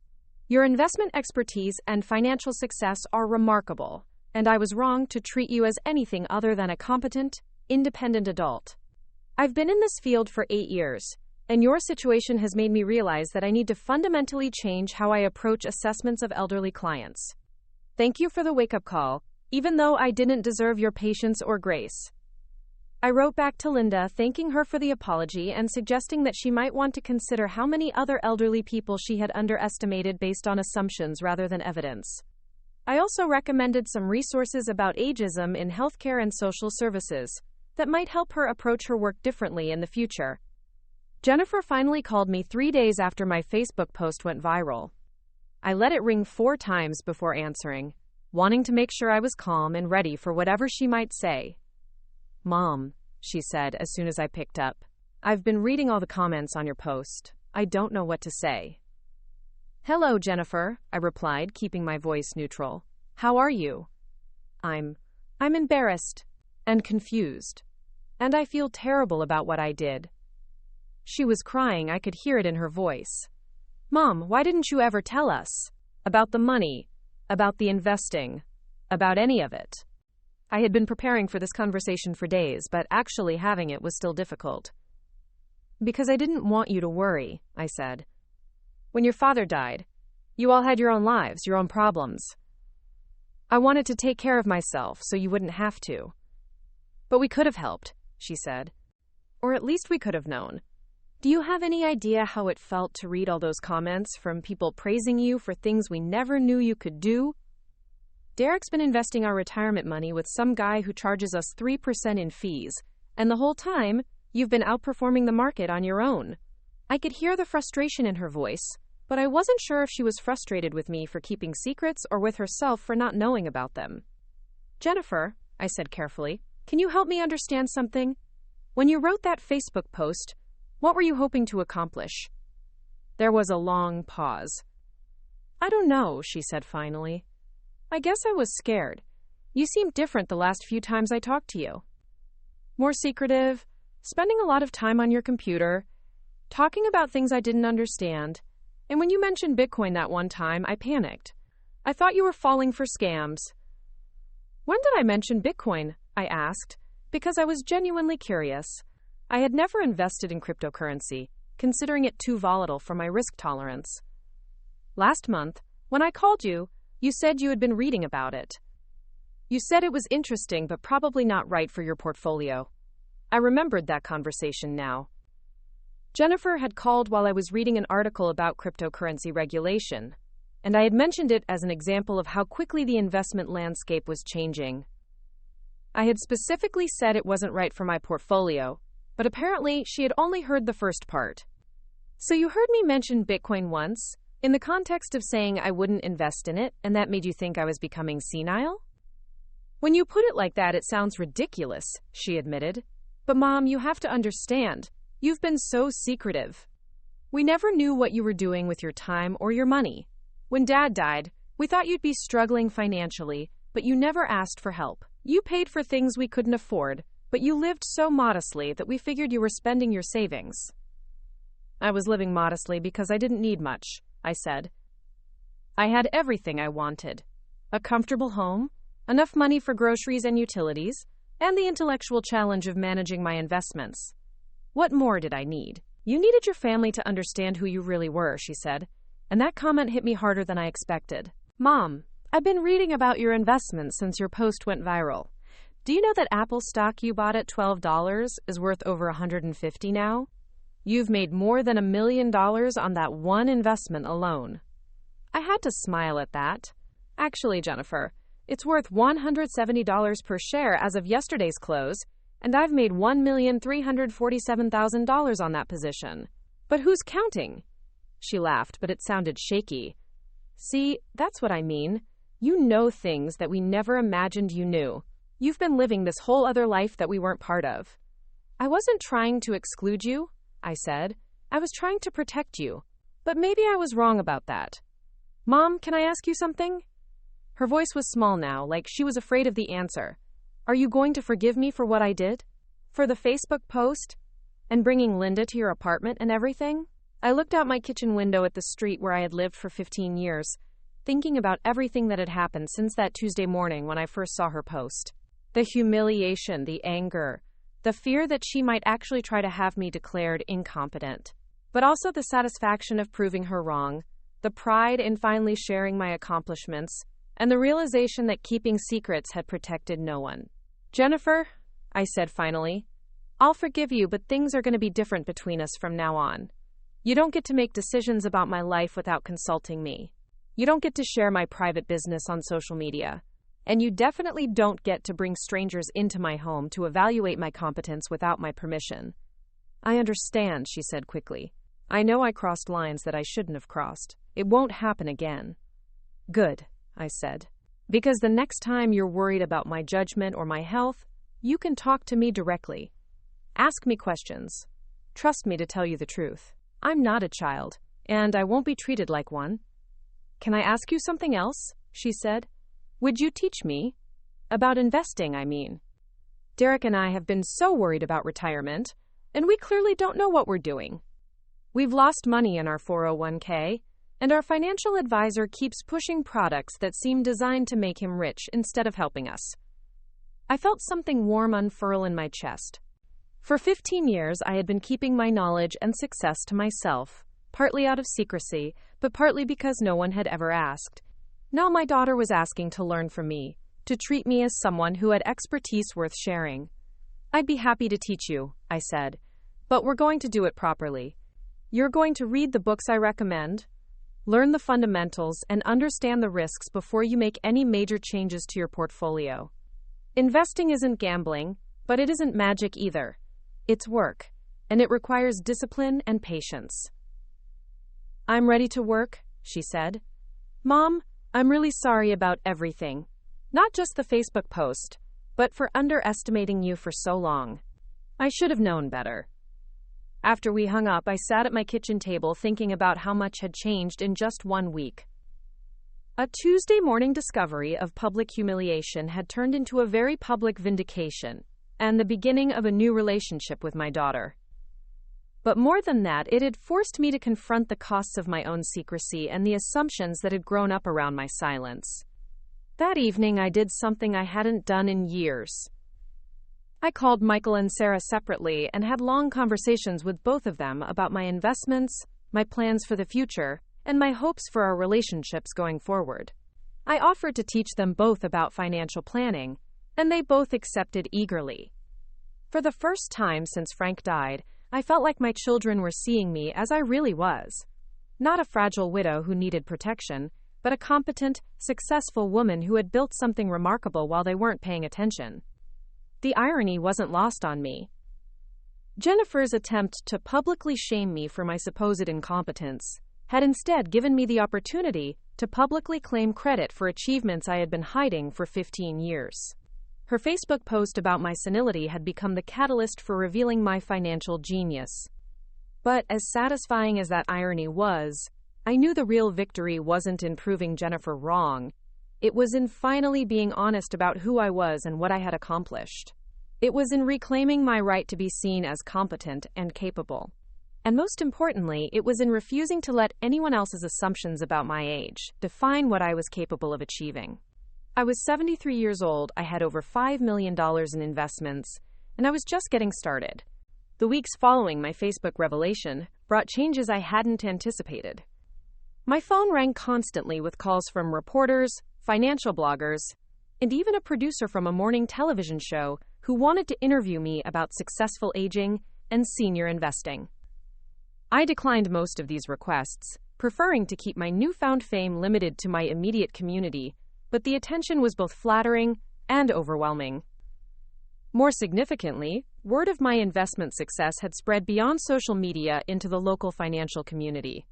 Your investment expertise and financial success are remarkable, and I was wrong to treat you as anything other than a competent, independent adult. I've been in this field for 8 years, and your situation has made me realize that I need to fundamentally change how I approach assessments of elderly clients. Thank you for the wake-up call, even though I didn't deserve your patience or grace." I wrote back to Linda thanking her for the apology and suggesting that she might want to consider how many other elderly people she had underestimated based on assumptions rather than evidence. I also recommended some resources about ageism in healthcare and social services that might help her approach her work differently in the future. Jennifer finally called me 3 days after my Facebook post went viral. I let it ring 4 times before answering, wanting to make sure I was calm and ready for whatever she might say. "Mom," she said as soon as I picked up, "I've been reading all the comments on your post. I don't know what to say." "Hello, Jennifer," I replied, keeping my voice neutral. "How are you?" I'm embarrassed and confused, and I feel terrible about what I did." She was crying. I could hear it in her voice. "Mom, why didn't you ever tell us? About the money, about the investing, about any of it?" I had been preparing for this conversation for days, but actually having it was still difficult. "Because I didn't want you to worry," I said. "When your father died, you all had your own lives, your own problems. I wanted to take care of myself so you wouldn't have to. But we could have helped," she said. "Or at least we could have known. Do you have any idea how it felt to read all those comments from people praising you for things we never knew you could do? Derek's been investing our retirement money with some guy who charges us 3% in fees, and the whole time, you've been outperforming the market on your own." I could hear the frustration in her voice, but I wasn't sure if she was frustrated with me for keeping secrets or with herself for not knowing about them. "Jennifer," I said carefully, "can you help me understand something? When you wrote that Facebook post, what were you hoping to accomplish?" There was a long pause. "I don't know," she said finally. "I guess I was scared. You seemed different the last few times I talked to you. More secretive, spending a lot of time on your computer, talking about things I didn't understand. And when you mentioned Bitcoin that one time, I panicked. I thought you were falling for scams." "When did I mention Bitcoin?" I asked, because I was genuinely curious. I had never invested in cryptocurrency, considering it too volatile for my risk tolerance. "Last month, when I called you, you said you had been reading about it. You said it was interesting but probably not right for your portfolio." I remembered that conversation now. Jennifer had called while I was reading an article about cryptocurrency regulation, and I had mentioned it as an example of how quickly the investment landscape was changing. I had specifically said it wasn't right for my portfolio, but apparently she had only heard the first part. "So you heard me mention Bitcoin once, in the context of saying I wouldn't invest in it, and that made you think I was becoming senile?" "When you put it like that, it sounds ridiculous," she admitted. "But Mom, you have to understand, you've been so secretive. We never knew what you were doing with your time or your money. When Dad died, we thought you'd be struggling financially, but you never asked for help. You paid for things we couldn't afford, but you lived so modestly that we figured you were spending your savings." "I was living modestly because I didn't need much," I said. "I had everything I wanted. A comfortable home, enough money for groceries and utilities, and the intellectual challenge of managing my investments. What more did I need?" "You needed your family to understand who you really were," she said, and that comment hit me harder than I expected. "Mom, I've been reading about your investments since your post went viral. Do you know that Apple stock you bought at $12 is worth over $150 now? You've made more than $1 million on that one investment alone. I had to smile at that. Actually, Jennifer, it's worth $170 per share as of yesterday's close, and I've made $1,347,000 on that position. But who's counting? She laughed, but it sounded shaky. See, that's what I mean. You know things that we never imagined you knew. You've been living this whole other life that we weren't part of. I wasn't trying to exclude you, I said. I was trying to protect you. But maybe I was wrong about that. Mom, can I ask you something? Her voice was small now, like she was afraid of the answer. Are you going to forgive me for what I did? For the Facebook post? And bringing Linda to your apartment and everything? I looked out my kitchen window at the street where I had lived for 15 years, thinking about everything that had happened since that Tuesday morning when I first saw her post. The humiliation, the anger, the fear that she might actually try to have me declared incompetent, but also the satisfaction of proving her wrong, the pride in finally sharing my accomplishments, and the realization that keeping secrets had protected no one. Jennifer, I said finally, I'll forgive you, but things are going to be different between us from now on. You don't get to make decisions about my life without consulting me. You don't get to share my private business on social media. And you definitely don't get to bring strangers into my home to evaluate my competence without my permission. I understand, she said quickly. I know I crossed lines that I shouldn't have crossed. It won't happen again. Good, I said. Because the next time you're worried about my judgment or my health, you can talk to me directly. Ask me questions. Trust me to tell you the truth. I'm not a child, and I won't be treated like one. Can I ask you something else? She said. Would you teach me? About investing, I mean. Derek and I have been so worried about retirement, and we clearly don't know what we're doing. We've lost money in our 401k, and our financial advisor keeps pushing products that seem designed to make him rich instead of helping us. I felt something warm unfurl in my chest. For 15 years, I had been keeping my knowledge and success to myself, partly out of secrecy, but partly because no one had ever asked. Now my daughter was asking to learn from me, to treat me as someone who had expertise worth sharing. I'd be happy to teach you, I said, but we're going to do it properly. You're going to read the books I recommend, learn the fundamentals, and understand the risks before you make any major changes to your portfolio. Investing isn't gambling, but it isn't magic either. It's work, and it requires discipline and patience. I'm ready to work, she said. Mom, I'm really sorry about everything. Not just the Facebook post, but for underestimating you for so long. I should have known better. After we hung up, I sat at my kitchen table thinking about how much had changed in just 1 week. A Tuesday morning discovery of public humiliation had turned into a very public vindication, and the beginning of a new relationship with my daughter. But more than that, it had forced me to confront the costs of my own secrecy and the assumptions that had grown up around my silence. That evening, I did something I hadn't done in years. I called Michael and Sarah separately and had long conversations with both of them about my investments, my plans for the future, and my hopes for our relationships going forward. I offered to teach them both about financial planning, and they both accepted eagerly. For the first time since Frank died, I felt like my children were seeing me as I really was. Not a fragile widow who needed protection, but a competent, successful woman who had built something remarkable while they weren't paying attention. The irony wasn't lost on me. Jennifer's attempt to publicly shame me for my supposed incompetence had instead given me the opportunity to publicly claim credit for achievements I had been hiding for 15 years. Her Facebook post about my senility had become the catalyst for revealing my financial genius. But as satisfying as that irony was, I knew the real victory wasn't in proving Jennifer wrong. It was in finally being honest about who I was and what I had accomplished. It was in reclaiming my right to be seen as competent and capable. And most importantly, it was in refusing to let anyone else's assumptions about my age define what I was capable of achieving. I was 73 years old, I had over $5 million in investments, and I was just getting started. The weeks following my Facebook revelation brought changes I hadn't anticipated. My phone rang constantly with calls from reporters, financial bloggers, and even a producer from a morning television show who wanted to interview me about successful aging and senior investing. I declined most of these requests, preferring to keep my newfound fame limited to my immediate community, but the attention was both flattering and overwhelming. More significantly, word of my investment success had spread beyond social media into the local financial community.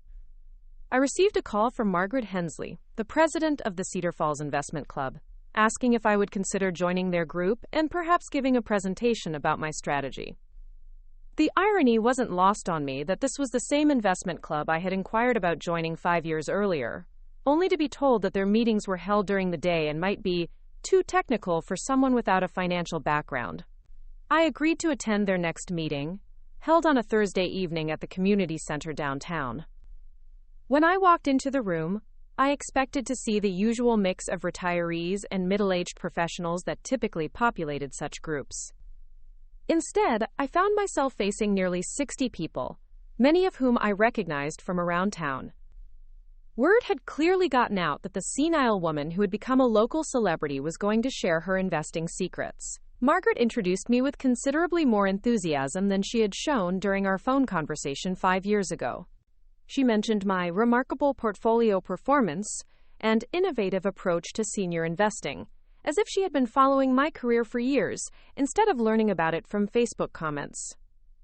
I received a call from Margaret Hensley, the president of the Cedar Falls Investment Club, asking if I would consider joining their group and perhaps giving a presentation about my strategy. The irony wasn't lost on me that this was the same investment club I had inquired about joining 5 years earlier, only to be told that their meetings were held during the day and might be too technical for someone without a financial background. I agreed to attend their next meeting, held on a Thursday evening at the community center downtown. When I walked into the room, I expected to see the usual mix of retirees and middle-aged professionals that typically populated such groups. Instead, I found myself facing nearly 60 people, many of whom I recognized from around town. Word had clearly gotten out that the senile woman who had become a local celebrity was going to share her investing secrets. Margaret introduced me with considerably more enthusiasm than she had shown during our phone conversation 5 years ago. She mentioned my remarkable portfolio performance and innovative approach to senior investing, as if she had been following my career for years, instead of learning about it from Facebook comments.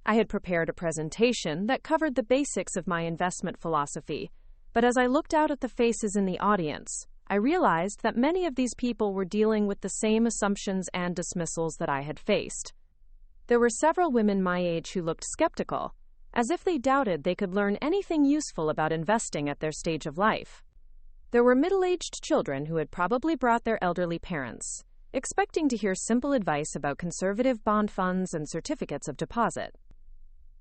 I had prepared a presentation that covered the basics of my investment philosophy, but as I looked out at the faces in the audience, I realized that many of these people were dealing with the same assumptions and dismissals that I had faced. There were several women my age who looked skeptical, as if they doubted they could learn anything useful about investing at their stage of life. There were middle-aged children who had probably brought their elderly parents, expecting to hear simple advice about conservative bond funds and certificates of deposit.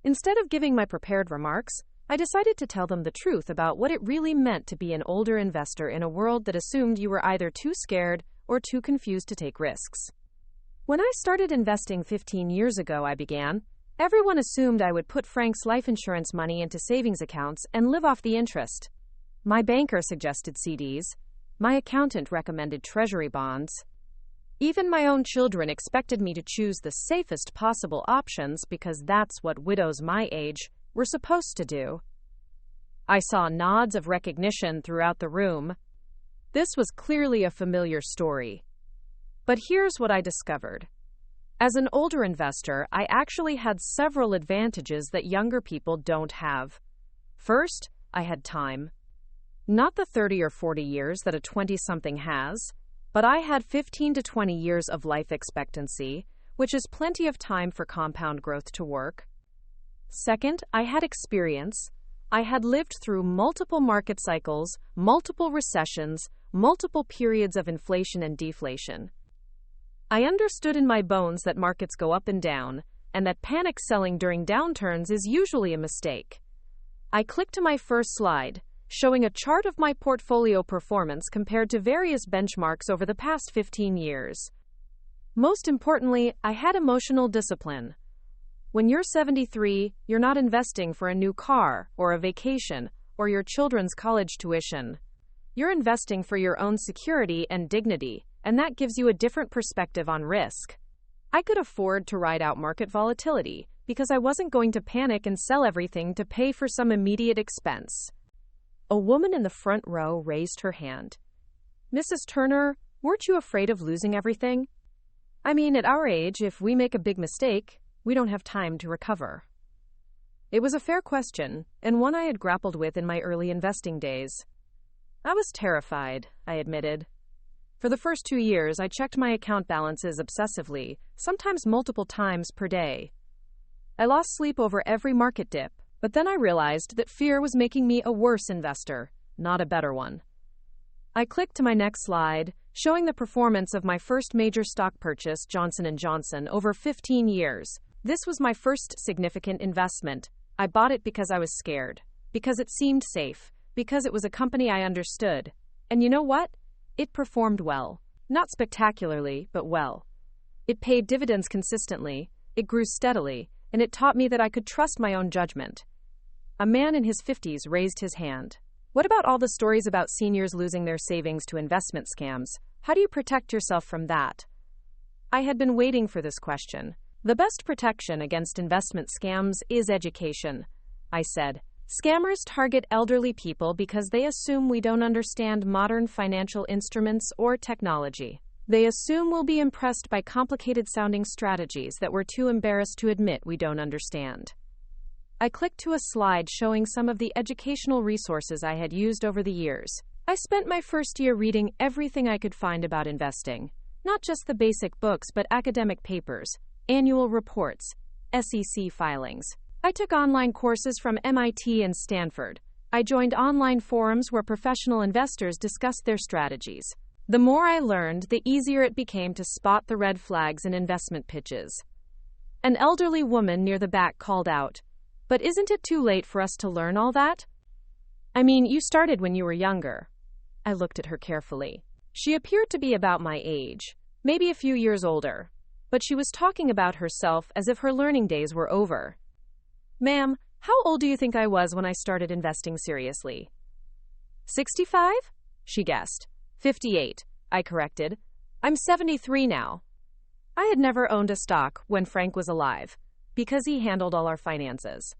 Instead of giving my prepared remarks, I decided to tell them the truth about what it really meant to be an older investor in a world that assumed you were either too scared or too confused to take risks. When I started investing 15 years ago, I began, everyone assumed I would put Frank's life insurance money into savings accounts and live off the interest. My banker suggested CDs. My accountant recommended treasury bonds. Even my own children expected me to choose the safest possible options because that's what widows my age were supposed to do. I saw nods of recognition throughout the room. This was clearly a familiar story. But here's what I discovered. As an older investor, I actually had several advantages that younger people don't have. First, I had time. Not the 30 or 40 years that a 20-something has, but I had 15 to 20 years of life expectancy, which is plenty of time for compound growth to work. Second, I had experience. I had lived through multiple market cycles, multiple recessions, multiple periods of inflation and deflation. I understood in my bones that markets go up and down, and that panic selling during downturns is usually a mistake. I clicked to my first slide, showing a chart of my portfolio performance compared to various benchmarks over the past 15 years. Most importantly, I had emotional discipline. When you're 73, you're not investing for a new car, or a vacation, or your children's college tuition. You're investing for your own security and dignity, and that gives you a different perspective on risk. I could afford to ride out market volatility because I wasn't going to panic and sell everything to pay for some immediate expense. A woman in the front row raised her hand. "Mrs. Turner, weren't you afraid of losing everything? I mean, at our age, if we make a big mistake, we don't have time to recover." It was a fair question, and one I had grappled with in my early investing days. I was terrified, I admitted. For the first 2 years, I checked my account balances obsessively, sometimes multiple times per day. I lost sleep over every market dip, but then I realized that fear was making me a worse investor, not a better one. I clicked to my next slide, showing the performance of my first major stock purchase, Johnson & Johnson, over 15 years. This was my first significant investment. I bought it because I was scared, because it seemed safe, because it was a company I understood. And you know what? It performed well. Not spectacularly, but well. It paid dividends consistently, it grew steadily, and it taught me that I could trust my own judgment. A man in his 50s raised his hand. What about all the stories about seniors losing their savings to investment scams? How do you protect yourself from that? I had been waiting for this question. The best protection against investment scams is education, I said. Scammers target elderly people because they assume we don't understand modern financial instruments or technology. They assume we'll be impressed by complicated-sounding strategies that we're too embarrassed to admit we don't understand. I clicked to a slide showing some of the educational resources I had used over the years. I spent my first year reading everything I could find about investing. Not just the basic books, but academic papers, annual reports, SEC filings. I took online courses from MIT and Stanford. I joined online forums where professional investors discussed their strategies. The more I learned, the easier it became to spot the red flags in investment pitches. An elderly woman near the back called out, "But isn't it too late for us to learn all that?" "I mean, you started when you were younger." I looked at her carefully. She appeared to be about my age, maybe a few years older, but she was talking about herself as if her learning days were over. "Ma'am, how old do you think I was when I started investing seriously?" 65? She guessed. 58, I corrected. I'm 73 now. I had never owned a stock when Frank was alive, because he handled all our finances.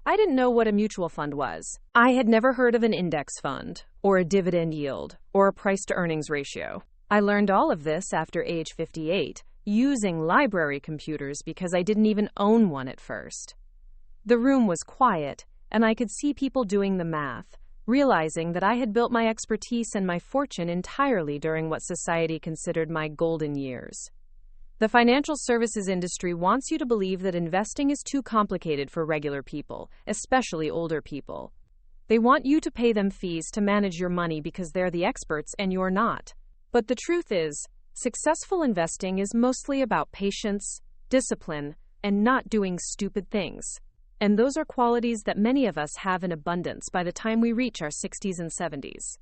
I didn't know what a mutual fund was. I had never heard of an index fund, or a dividend yield, or a price-to-earnings ratio. I learned all of this after age 58, using library computers because I didn't even own one at first. The room was quiet, and I could see people doing the math, realizing that I had built my expertise and my fortune entirely during what society considered my golden years. The financial services industry wants you to believe that investing is too complicated for regular people, especially older people. They want you to pay them fees to manage your money because they're the experts and you're not. But the truth is, successful investing is mostly about patience, discipline, and not doing stupid things. And those are qualities that many of us have in abundance by the time we reach our 60s and 70s.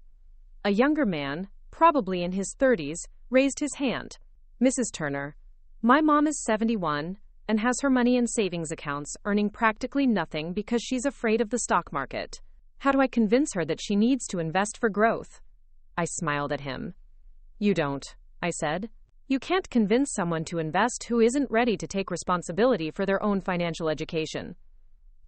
A younger man, probably in his 30s, raised his hand. "Mrs. Turner, my mom is 71 and has her money in savings accounts earning practically nothing because she's afraid of the stock market. How do I convince her that she needs to invest for growth?" I smiled at him. "You don't," I said. "You can't convince someone to invest who isn't ready to take responsibility for their own financial education.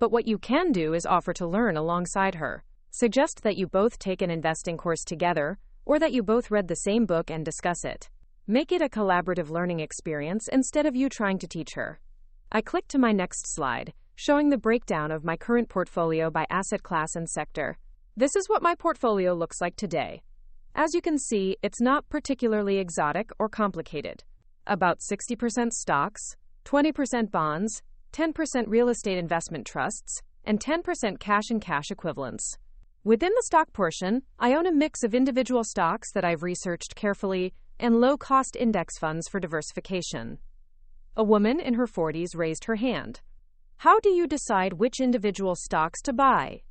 But what you can do is offer to learn alongside her. Suggest that you both take an investing course together, or that you both read the same book and discuss it. Make it a collaborative learning experience instead of you trying to teach her." I clicked to my next slide, showing the breakdown of my current portfolio by asset class and sector. This is what my portfolio looks like today. As you can see, it's not particularly exotic or complicated. About 60% stocks, 20% bonds, 10% real estate investment trusts, and 10% cash and cash equivalents. Within the stock portion, I own a mix of individual stocks that I've researched carefully and low-cost index funds for diversification. A woman in her 40s raised her hand. "How do you decide which individual stocks to buy?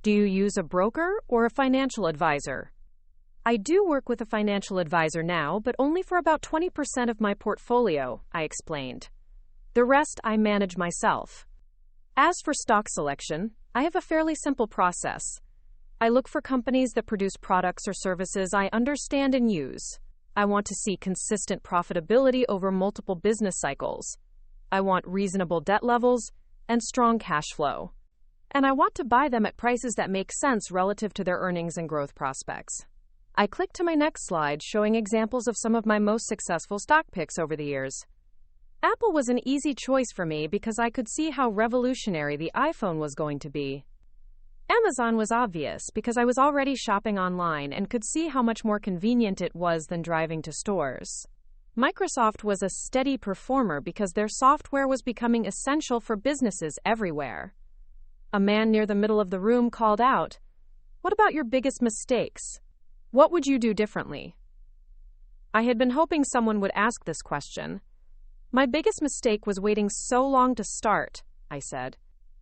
Do you use a broker or a financial advisor?" "I do work with a financial advisor now, but only for about 20% of my portfolio," I explained. "The rest I manage myself." As for stock selection, I have a fairly simple process. I look for companies that produce products or services I understand and use. I want to see consistent profitability over multiple business cycles. I want reasonable debt levels and strong cash flow. And I want to buy them at prices that make sense relative to their earnings and growth prospects. I clicked to my next slide showing examples of some of my most successful stock picks over the years. Apple was an easy choice for me because I could see how revolutionary the iPhone was going to be. Amazon was obvious because I was already shopping online and could see how much more convenient it was than driving to stores. Microsoft was a steady performer because their software was becoming essential for businesses everywhere. A man near the middle of the room called out, "What about your biggest mistakes? What would you do differently?" I had been hoping someone would ask this question. "My biggest mistake was waiting so long to start," I said.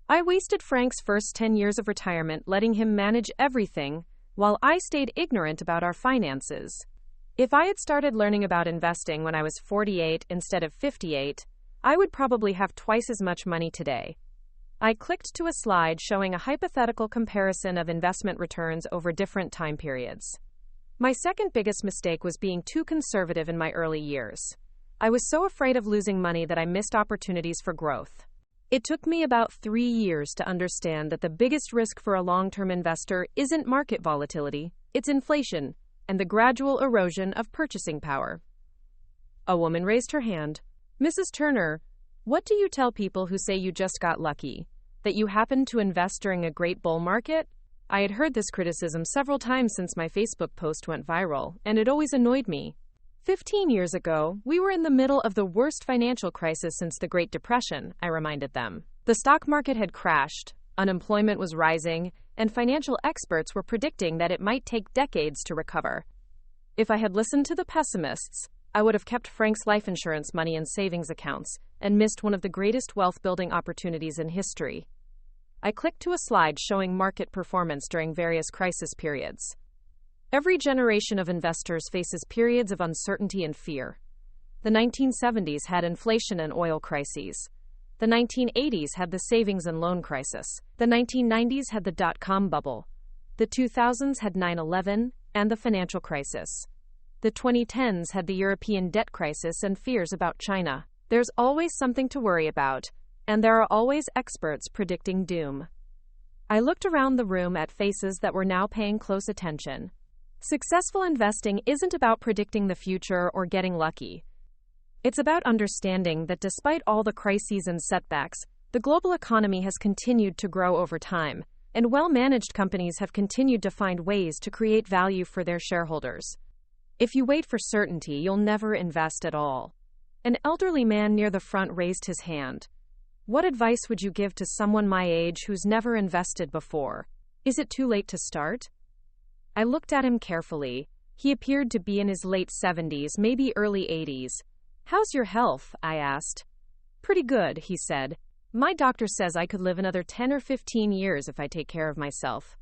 "I wasted Frank's first 10 years of retirement letting him manage everything, while I stayed ignorant about our finances. If I had started learning about investing when I was 48 instead of 58, I would probably have twice as much money today." I clicked to a slide showing a hypothetical comparison of investment returns over different time periods. My second biggest mistake was being too conservative in my early years. I was so afraid of losing money that I missed opportunities for growth. It took me about 3 years to understand that the biggest risk for a long-term investor isn't market volatility, it's inflation and the gradual erosion of purchasing power. A woman raised her hand. Mrs. Turner, what do you tell people who say you just got lucky? That you happened to invest during a great bull market? I had heard this criticism several times since my Facebook post went viral, and it always annoyed me. 15 years ago, we were in the middle of the worst financial crisis since the Great Depression, I reminded them. The stock market had crashed, unemployment was rising, and financial experts were predicting that it might take decades to recover. If I had listened to the pessimists, I would have kept Frank's life insurance money in savings accounts and missed one of the greatest wealth-building opportunities in history. I clicked to a slide showing market performance during various crisis periods. Every generation of investors faces periods of uncertainty and fear. The 1970s had inflation and oil crises. The 1980s had the savings and loan crisis. The 1990s had the dot-com bubble. The 2000s had 9/11 and the financial crisis. The 2010s had the European debt crisis and fears about China. There's always something to worry about, and there are always experts predicting doom. I looked around the room at faces that were now paying close attention. Successful investing isn't about predicting the future or getting lucky. It's about understanding that despite all the crises and setbacks, the global economy has continued to grow over time, and well-managed companies have continued to find ways to create value for their shareholders. If you wait for certainty, you'll never invest at all. An elderly man near the front raised his hand. What advice would you give to someone my age who's never invested before? Is it too late to start? I looked at him carefully. He appeared to be in his late 70s, maybe early 80s. How's your health? I asked. Pretty good, he said. My doctor says I could live another 10 or 15 years if I take care of myself.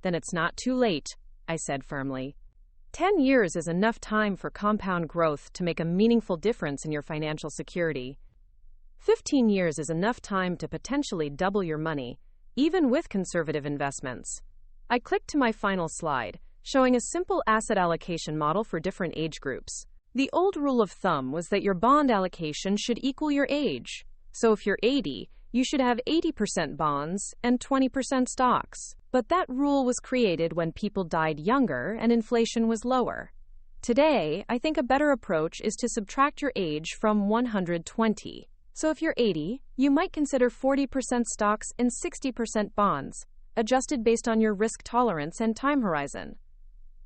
Then it's not too late, I said firmly. 10 years is enough time for compound growth to make a meaningful difference in your financial security. 15 years is enough time to potentially double your money, even with conservative investments. I clicked to my final slide, showing a simple asset allocation model for different age groups. The old rule of thumb was that your bond allocation should equal your age. So if you're 80, you should have 80% bonds and 20% stocks. But that rule was created when people died younger and inflation was lower. Today, I think a better approach is to subtract your age from 120. So if you're 80, you might consider 40% stocks and 60% bonds, adjusted based on your risk tolerance and time horizon.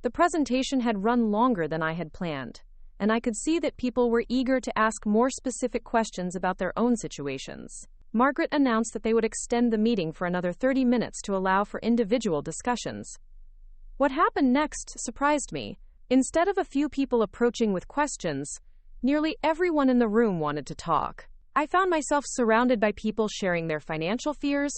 The presentation had run longer than I had planned, and I could see that people were eager to ask more specific questions about their own situations. Margaret announced that they would extend the meeting for another 30 minutes to allow for individual discussions. What happened next surprised me. Instead of a few people approaching with questions, nearly everyone in the room wanted to talk. I found myself surrounded by people sharing their financial fears,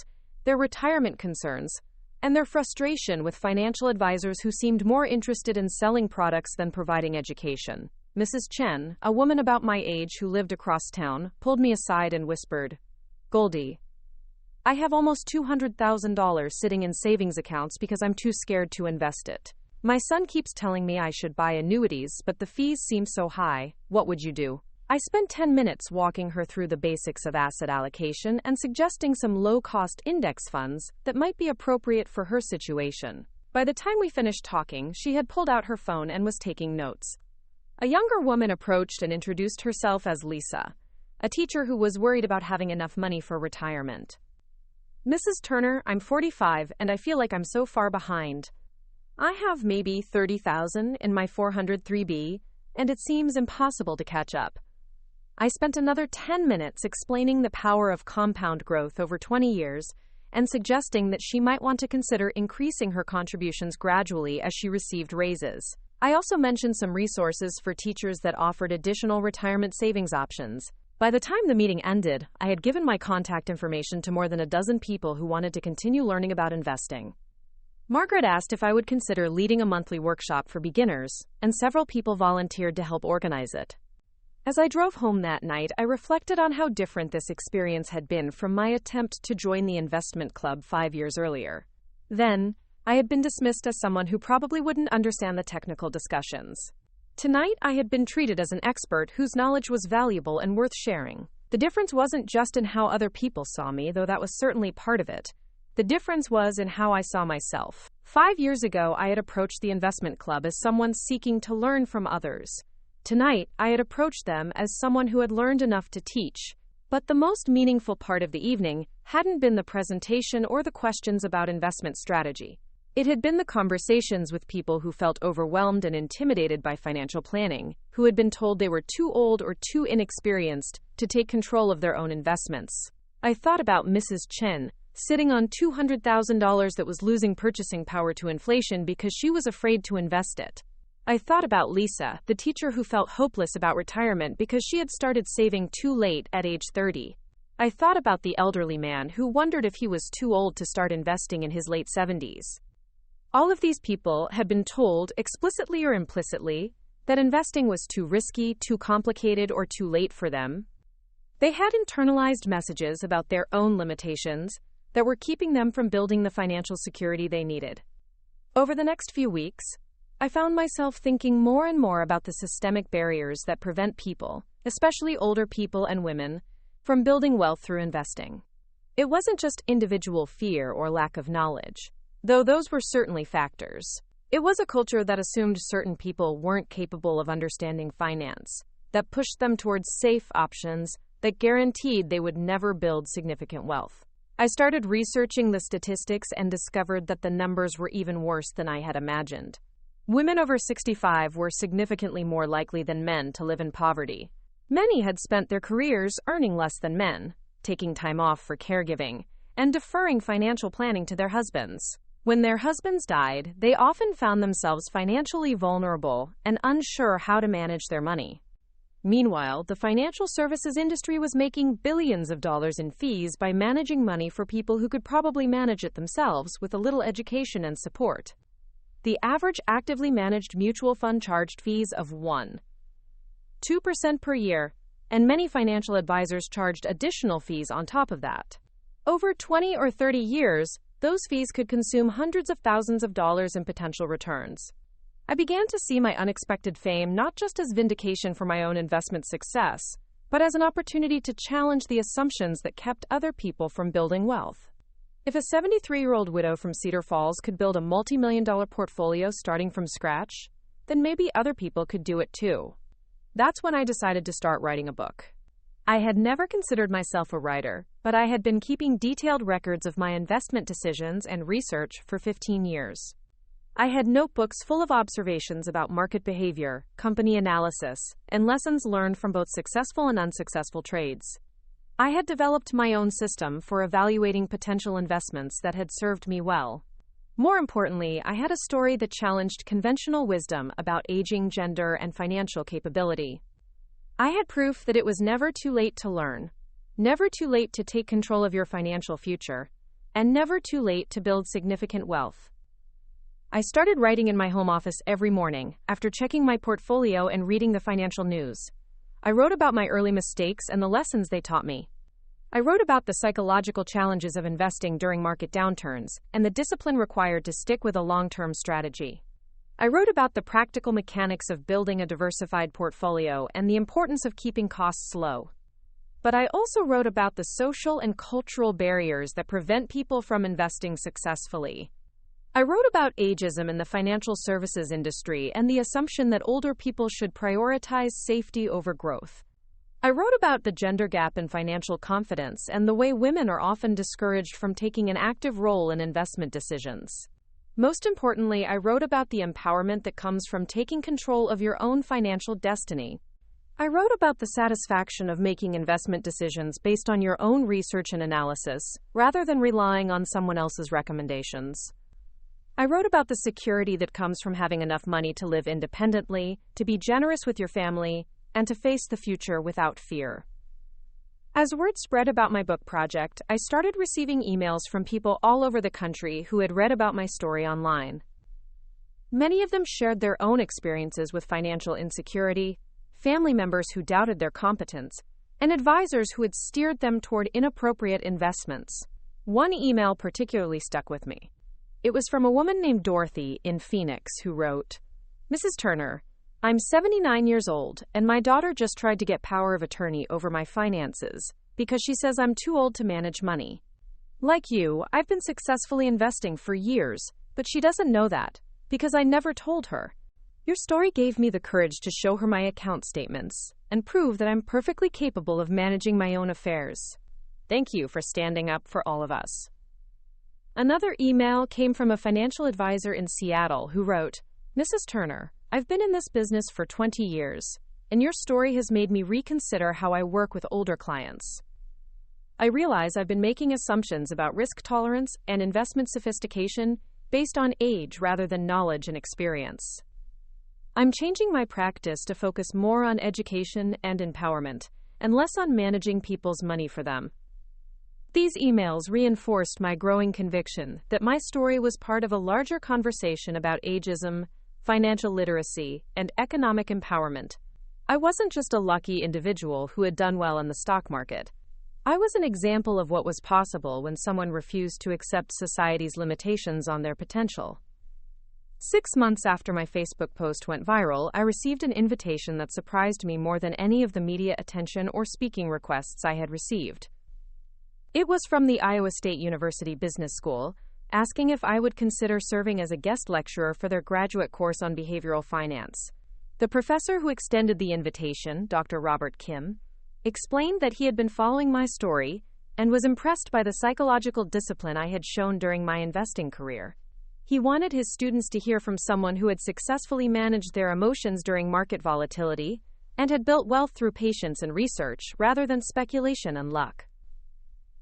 their retirement concerns, and their frustration with financial advisors who seemed more interested in selling products than providing education. Mrs. Chen, a woman about my age who lived across town, pulled me aside and whispered, "Goldie, I have almost $200,000 sitting in savings accounts because I'm too scared to invest it. My son keeps telling me I should buy annuities, but the fees seem so high. What would you do?" I spent 10 minutes walking her through the basics of asset allocation and suggesting some low-cost index funds that might be appropriate for her situation. By the time we finished talking, she had pulled out her phone and was taking notes. A younger woman approached and introduced herself as Lisa, a teacher who was worried about having enough money for retirement. "Mrs. Turner, I'm 45 and I feel like I'm so far behind. I have maybe 30,000 in my 403b, and it seems impossible to catch up." I spent another 10 minutes explaining the power of compound growth over 20 years and suggesting that she might want to consider increasing her contributions gradually as she received raises. I also mentioned some resources for teachers that offered additional retirement savings options. By the time the meeting ended, I had given my contact information to more than a dozen people who wanted to continue learning about investing. Margaret asked if I would consider leading a monthly workshop for beginners, and several people volunteered to help organize it. As I drove home that night, I reflected on how different this experience had been from my attempt to join the investment club 5 years earlier. Then, I had been dismissed as someone who probably wouldn't understand the technical discussions. Tonight, I had been treated as an expert whose knowledge was valuable and worth sharing. The difference wasn't just in how other people saw me, though that was certainly part of it. The difference was in how I saw myself. 5 years ago, I had approached the investment club as someone seeking to learn from others. Tonight, I had approached them as someone who had learned enough to teach. But the most meaningful part of the evening hadn't been the presentation or the questions about investment strategy. It had been the conversations with people who felt overwhelmed and intimidated by financial planning, who had been told they were too old or too inexperienced to take control of their own investments. I thought about Mrs. Chen, sitting on $200,000 that was losing purchasing power to inflation because she was afraid to invest it. I thought about Lisa, the teacher who felt hopeless about retirement because she had started saving too late at age 30. I thought about the elderly man who wondered if he was too old to start investing in his late 70s. All of these people had been told, explicitly or implicitly, that investing was too risky, too complicated, or too late for them. They had internalized messages about their own limitations that were keeping them from building the financial security they needed. Over the next few weeks, I found myself thinking more and more about the systemic barriers that prevent people, especially older people and women, from building wealth through investing. It wasn't just individual fear or lack of knowledge, though those were certainly factors. It was a culture that assumed certain people weren't capable of understanding finance, that pushed them towards safe options, that guaranteed they would never build significant wealth. I started researching the statistics and discovered that the numbers were even worse than I had imagined. Women over 65 were significantly more likely than men to live in poverty. Many had spent their careers earning less than men, taking time off for caregiving, and deferring financial planning to their husbands. When their husbands died, they often found themselves financially vulnerable and unsure how to manage their money. Meanwhile, the financial services industry was making billions of dollars in fees by managing money for people who could probably manage it themselves with a little education and support. The average actively managed mutual fund charged fees of 1.2% per year, and many financial advisors charged additional fees on top of that. Over 20 or 30 years, those fees could consume hundreds of thousands of dollars in potential returns. I began to see my unexpected fame not just as vindication for my own investment success, but as an opportunity to challenge the assumptions that kept other people from building wealth. If a 73-year-old widow from Cedar Falls could build a multi-million-dollar portfolio starting from scratch, then maybe other people could do it too. That's when I decided to start writing a book. I had never considered myself a writer, but I had been keeping detailed records of my investment decisions and research for 15 years. I had notebooks full of observations about market behavior, company analysis, and lessons learned from both successful and unsuccessful trades. I had developed my own system for evaluating potential investments that had served me well. More importantly, I had a story that challenged conventional wisdom about aging, gender, and financial capability. I had proof that it was never too late to learn, never too late to take control of your financial future, and never too late to build significant wealth. I started writing in my home office every morning, after checking my portfolio and reading the financial news. I wrote about my early mistakes and the lessons they taught me. I wrote about the psychological challenges of investing during market downturns and the discipline required to stick with a long-term strategy. I wrote about the practical mechanics of building a diversified portfolio and the importance of keeping costs low. But I also wrote about the social and cultural barriers that prevent people from investing successfully. I wrote about ageism in the financial services industry and the assumption that older people should prioritize safety over growth. I wrote about the gender gap in financial confidence and the way women are often discouraged from taking an active role in investment decisions. Most importantly, I wrote about the empowerment that comes from taking control of your own financial destiny. I wrote about the satisfaction of making investment decisions based on your own research and analysis, rather than relying on someone else's recommendations. I wrote about the security that comes from having enough money to live independently, to be generous with your family, and to face the future without fear. As word spread about my book project, I started receiving emails from people all over the country who had read about my story online. Many of them shared their own experiences with financial insecurity, family members who doubted their competence, and advisors who had steered them toward inappropriate investments. One email particularly stuck with me. It was from a woman named Dorothy in Phoenix who wrote, "Mrs. Turner, I'm 79 years old, and my daughter just tried to get power of attorney over my finances because she says I'm too old to manage money. Like you, I've been successfully investing for years, but she doesn't know that because I never told her. Your story gave me the courage to show her my account statements and prove that I'm perfectly capable of managing my own affairs. Thank you for standing up for all of us." Another email came from a financial advisor in Seattle who wrote, "Mrs. Turner, I've been in this business for 20 years, and your story has made me reconsider how I work with older clients. I realize I've been making assumptions about risk tolerance and investment sophistication based on age rather than knowledge and experience. I'm changing my practice to focus more on education and empowerment, and less on managing people's money for them." These emails reinforced my growing conviction that my story was part of a larger conversation about ageism, financial literacy, and economic empowerment. I wasn't just a lucky individual who had done well in the stock market. I was an example of what was possible when someone refused to accept society's limitations on their potential. 6 months after my Facebook post went viral, I received an invitation that surprised me more than any of the media attention or speaking requests I had received. It was from the Iowa State University Business School, asking if I would consider serving as a guest lecturer for their graduate course on behavioral finance. The professor who extended the invitation, Dr. Robert Kim, explained that he had been following my story and was impressed by the psychological discipline I had shown during my investing career. He wanted his students to hear from someone who had successfully managed their emotions during market volatility and had built wealth through patience and research rather than speculation and luck.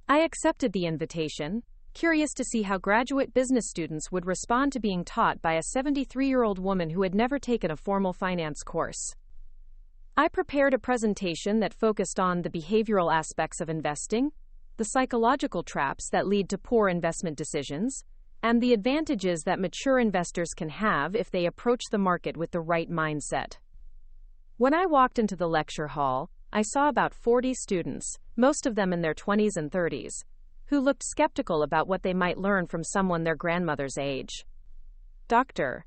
I accepted the invitation, curious to see how graduate business students would respond to being taught by a 73-year-old woman who had never taken a formal finance course. I prepared a presentation that focused on the behavioral aspects of investing, the psychological traps that lead to poor investment decisions, and the advantages that mature investors can have if they approach the market with the right mindset. When I walked into the lecture hall, I saw about 40 students, most of them in their 20s and 30s, who looked skeptical about what they might learn from someone their grandmother's age. Dr.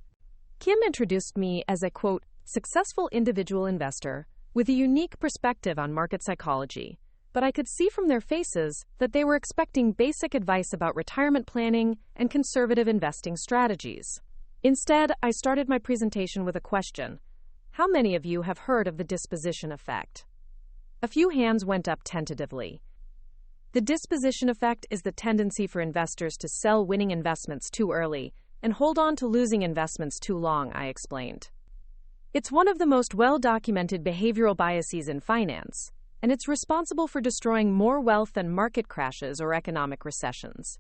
Kim introduced me as a, quote, successful individual investor with a unique perspective on market psychology, but I could see from their faces that they were expecting basic advice about retirement planning and conservative investing strategies. Instead, I started my presentation with a question. How many of you have heard of the disposition effect? A few hands went up tentatively. The disposition effect is the tendency for investors to sell winning investments too early and hold on to losing investments too long, I explained. It's one of the most well-documented behavioral biases in finance, and it's responsible for destroying more wealth than market crashes or economic recessions.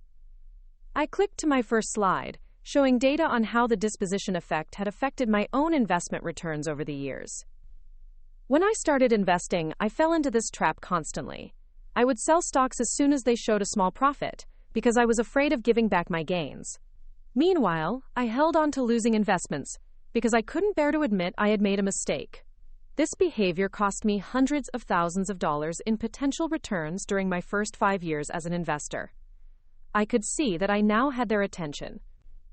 I clicked to my first slide, showing data on how the disposition effect had affected my own investment returns over the years. When I started investing, I fell into this trap constantly. I would sell stocks as soon as they showed a small profit, because I was afraid of giving back my gains. Meanwhile, I held on to losing investments, because I couldn't bear to admit I had made a mistake. This behavior cost me hundreds of thousands of dollars in potential returns during my first 5 years as an investor. I could see that I now had their attention.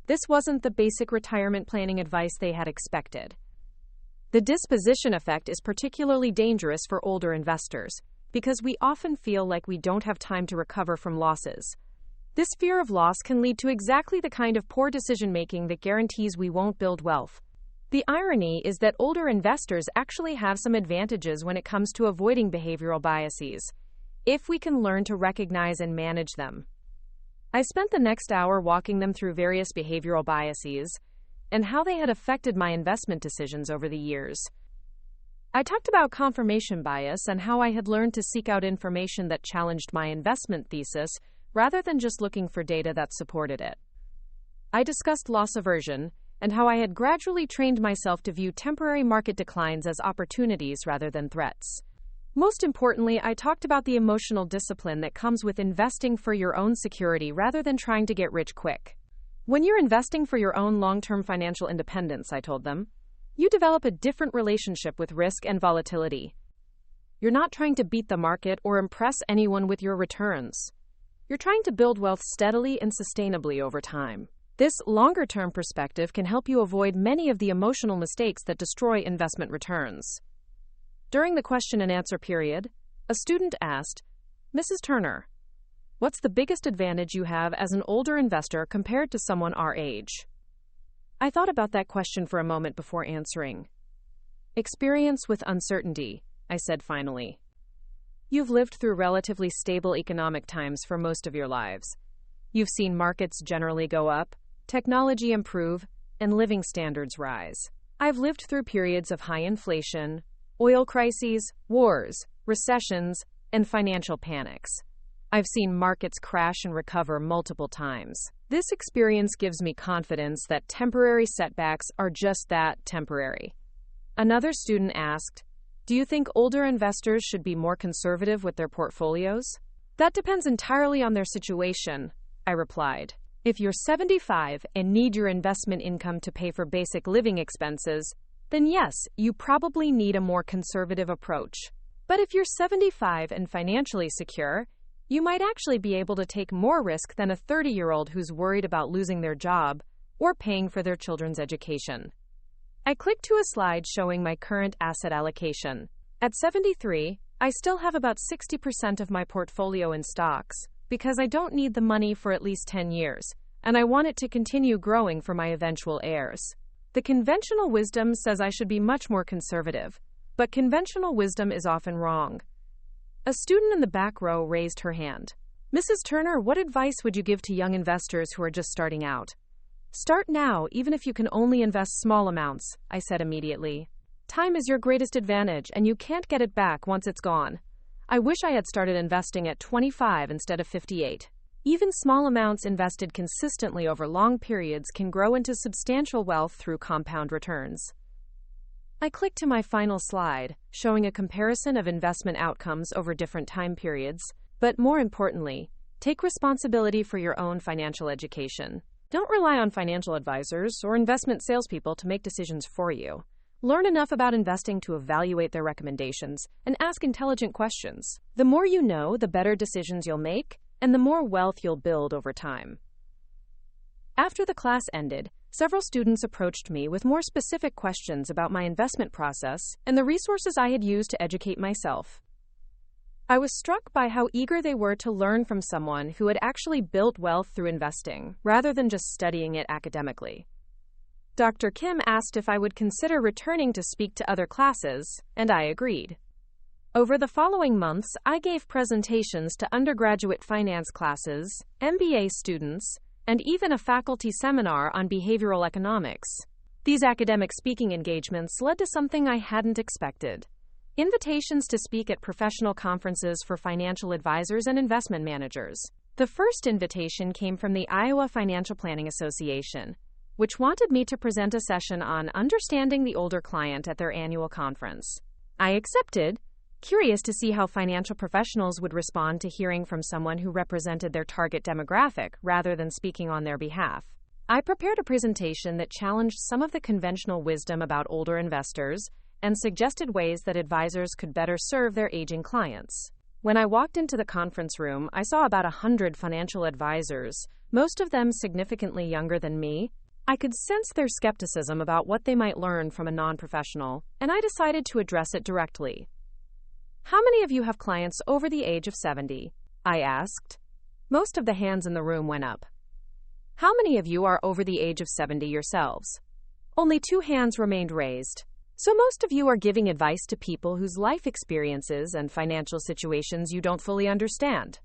This wasn't the basic retirement planning advice they had expected. The disposition effect is particularly dangerous for older investors, because we often feel like we don't have time to recover from losses. This fear of loss can lead to exactly the kind of poor decision-making that guarantees we won't build wealth. The irony is that older investors actually have some advantages when it comes to avoiding behavioral biases, if we can learn to recognize and manage them. I spent the next hour walking them through various behavioral biases and how they had affected my investment decisions over the years. I talked about confirmation bias and how I had learned to seek out information that challenged my investment thesis rather than just looking for data that supported it. I discussed loss aversion and how I had gradually trained myself to view temporary market declines as opportunities rather than threats. Most importantly, I talked about the emotional discipline that comes with investing for your own security rather than trying to get rich quick. When you're investing for your own long-term financial independence, I told them, You develop a different relationship with risk and volatility. You're not trying to beat the market or impress anyone with your returns. You're trying to build wealth steadily and sustainably over time. This longer-term perspective can help you avoid many of the emotional mistakes that destroy investment returns. During the question and answer period, a student asked, "Mrs. Turner, what's the biggest advantage you have as an older investor compared to someone our age?" I thought about that question for a moment before answering. "Experience with uncertainty," I said finally. You've lived through relatively stable economic times for most of your lives. You've seen markets generally go up, technology improve, and living standards rise. I've lived through periods of high inflation, oil crises, wars, recessions, and financial panics. I've seen markets crash and recover multiple times. This experience gives me confidence that temporary setbacks are just that, temporary. Another student asked, "Do you think older investors should be more conservative with their portfolios?" "That depends entirely on their situation," I replied. "If you're 75 and need your investment income to pay for basic living expenses, then yes, you probably need a more conservative approach. But if you're 75 and financially secure, you might actually be able to take more risk than a 30-year-old who's worried about losing their job or paying for their children's education." I clicked to a slide showing my current asset allocation. At 73, I still have about 60% of my portfolio in stocks, because I don't need the money for at least 10 years, and I want it to continue growing for my eventual heirs. The conventional wisdom says I should be much more conservative, but conventional wisdom is often wrong. A student in the back row raised her hand. "Mrs. Turner, what advice would you give to young investors who are just starting out?" "Start now, even if you can only invest small amounts," I said immediately. "Time is your greatest advantage, and you can't get it back once it's gone. I wish I had started investing at 25 instead of 58. Even small amounts invested consistently over long periods can grow into substantial wealth through compound returns." I clicked to my final slide, showing a comparison of investment outcomes over different time periods, but more importantly, take responsibility for your own financial education. Don't rely on financial advisors or investment salespeople to make decisions for you. Learn enough about investing to evaluate their recommendations and ask intelligent questions. The more you know, the better decisions you'll make, and the more wealth you'll build over time. After the class ended, several students approached me with more specific questions about my investment process and the resources I had used to educate myself. I was struck by how eager they were to learn from someone who had actually built wealth through investing, rather than just studying it academically. Dr. Kim asked if I would consider returning to speak to other classes, and I agreed. Over the following months, I gave presentations to undergraduate finance classes, MBA students, and even a faculty seminar on behavioral economics. These academic speaking engagements led to something I hadn't expected: invitations to speak at professional conferences for financial advisors and investment managers. The first invitation came from the Iowa Financial Planning Association, which wanted me to present a session on understanding the older client at their annual conference. I accepted, curious to see how financial professionals would respond to hearing from someone who represented their target demographic rather than speaking on their behalf. I prepared a presentation that challenged some of the conventional wisdom about older investors and suggested ways that advisors could better serve their aging clients. When I walked into the conference room, I saw about 100 financial advisors, most of them significantly younger than me. I could sense their skepticism about what they might learn from a non-professional, and I decided to address it directly. "How many of you have clients over the age of 70? I asked. Most of the hands in the room went up. "How many of you are over the age of 70 yourselves?" Only 2 hands remained raised. "So most of you are giving advice to people whose life experiences and financial situations you don't fully understand,"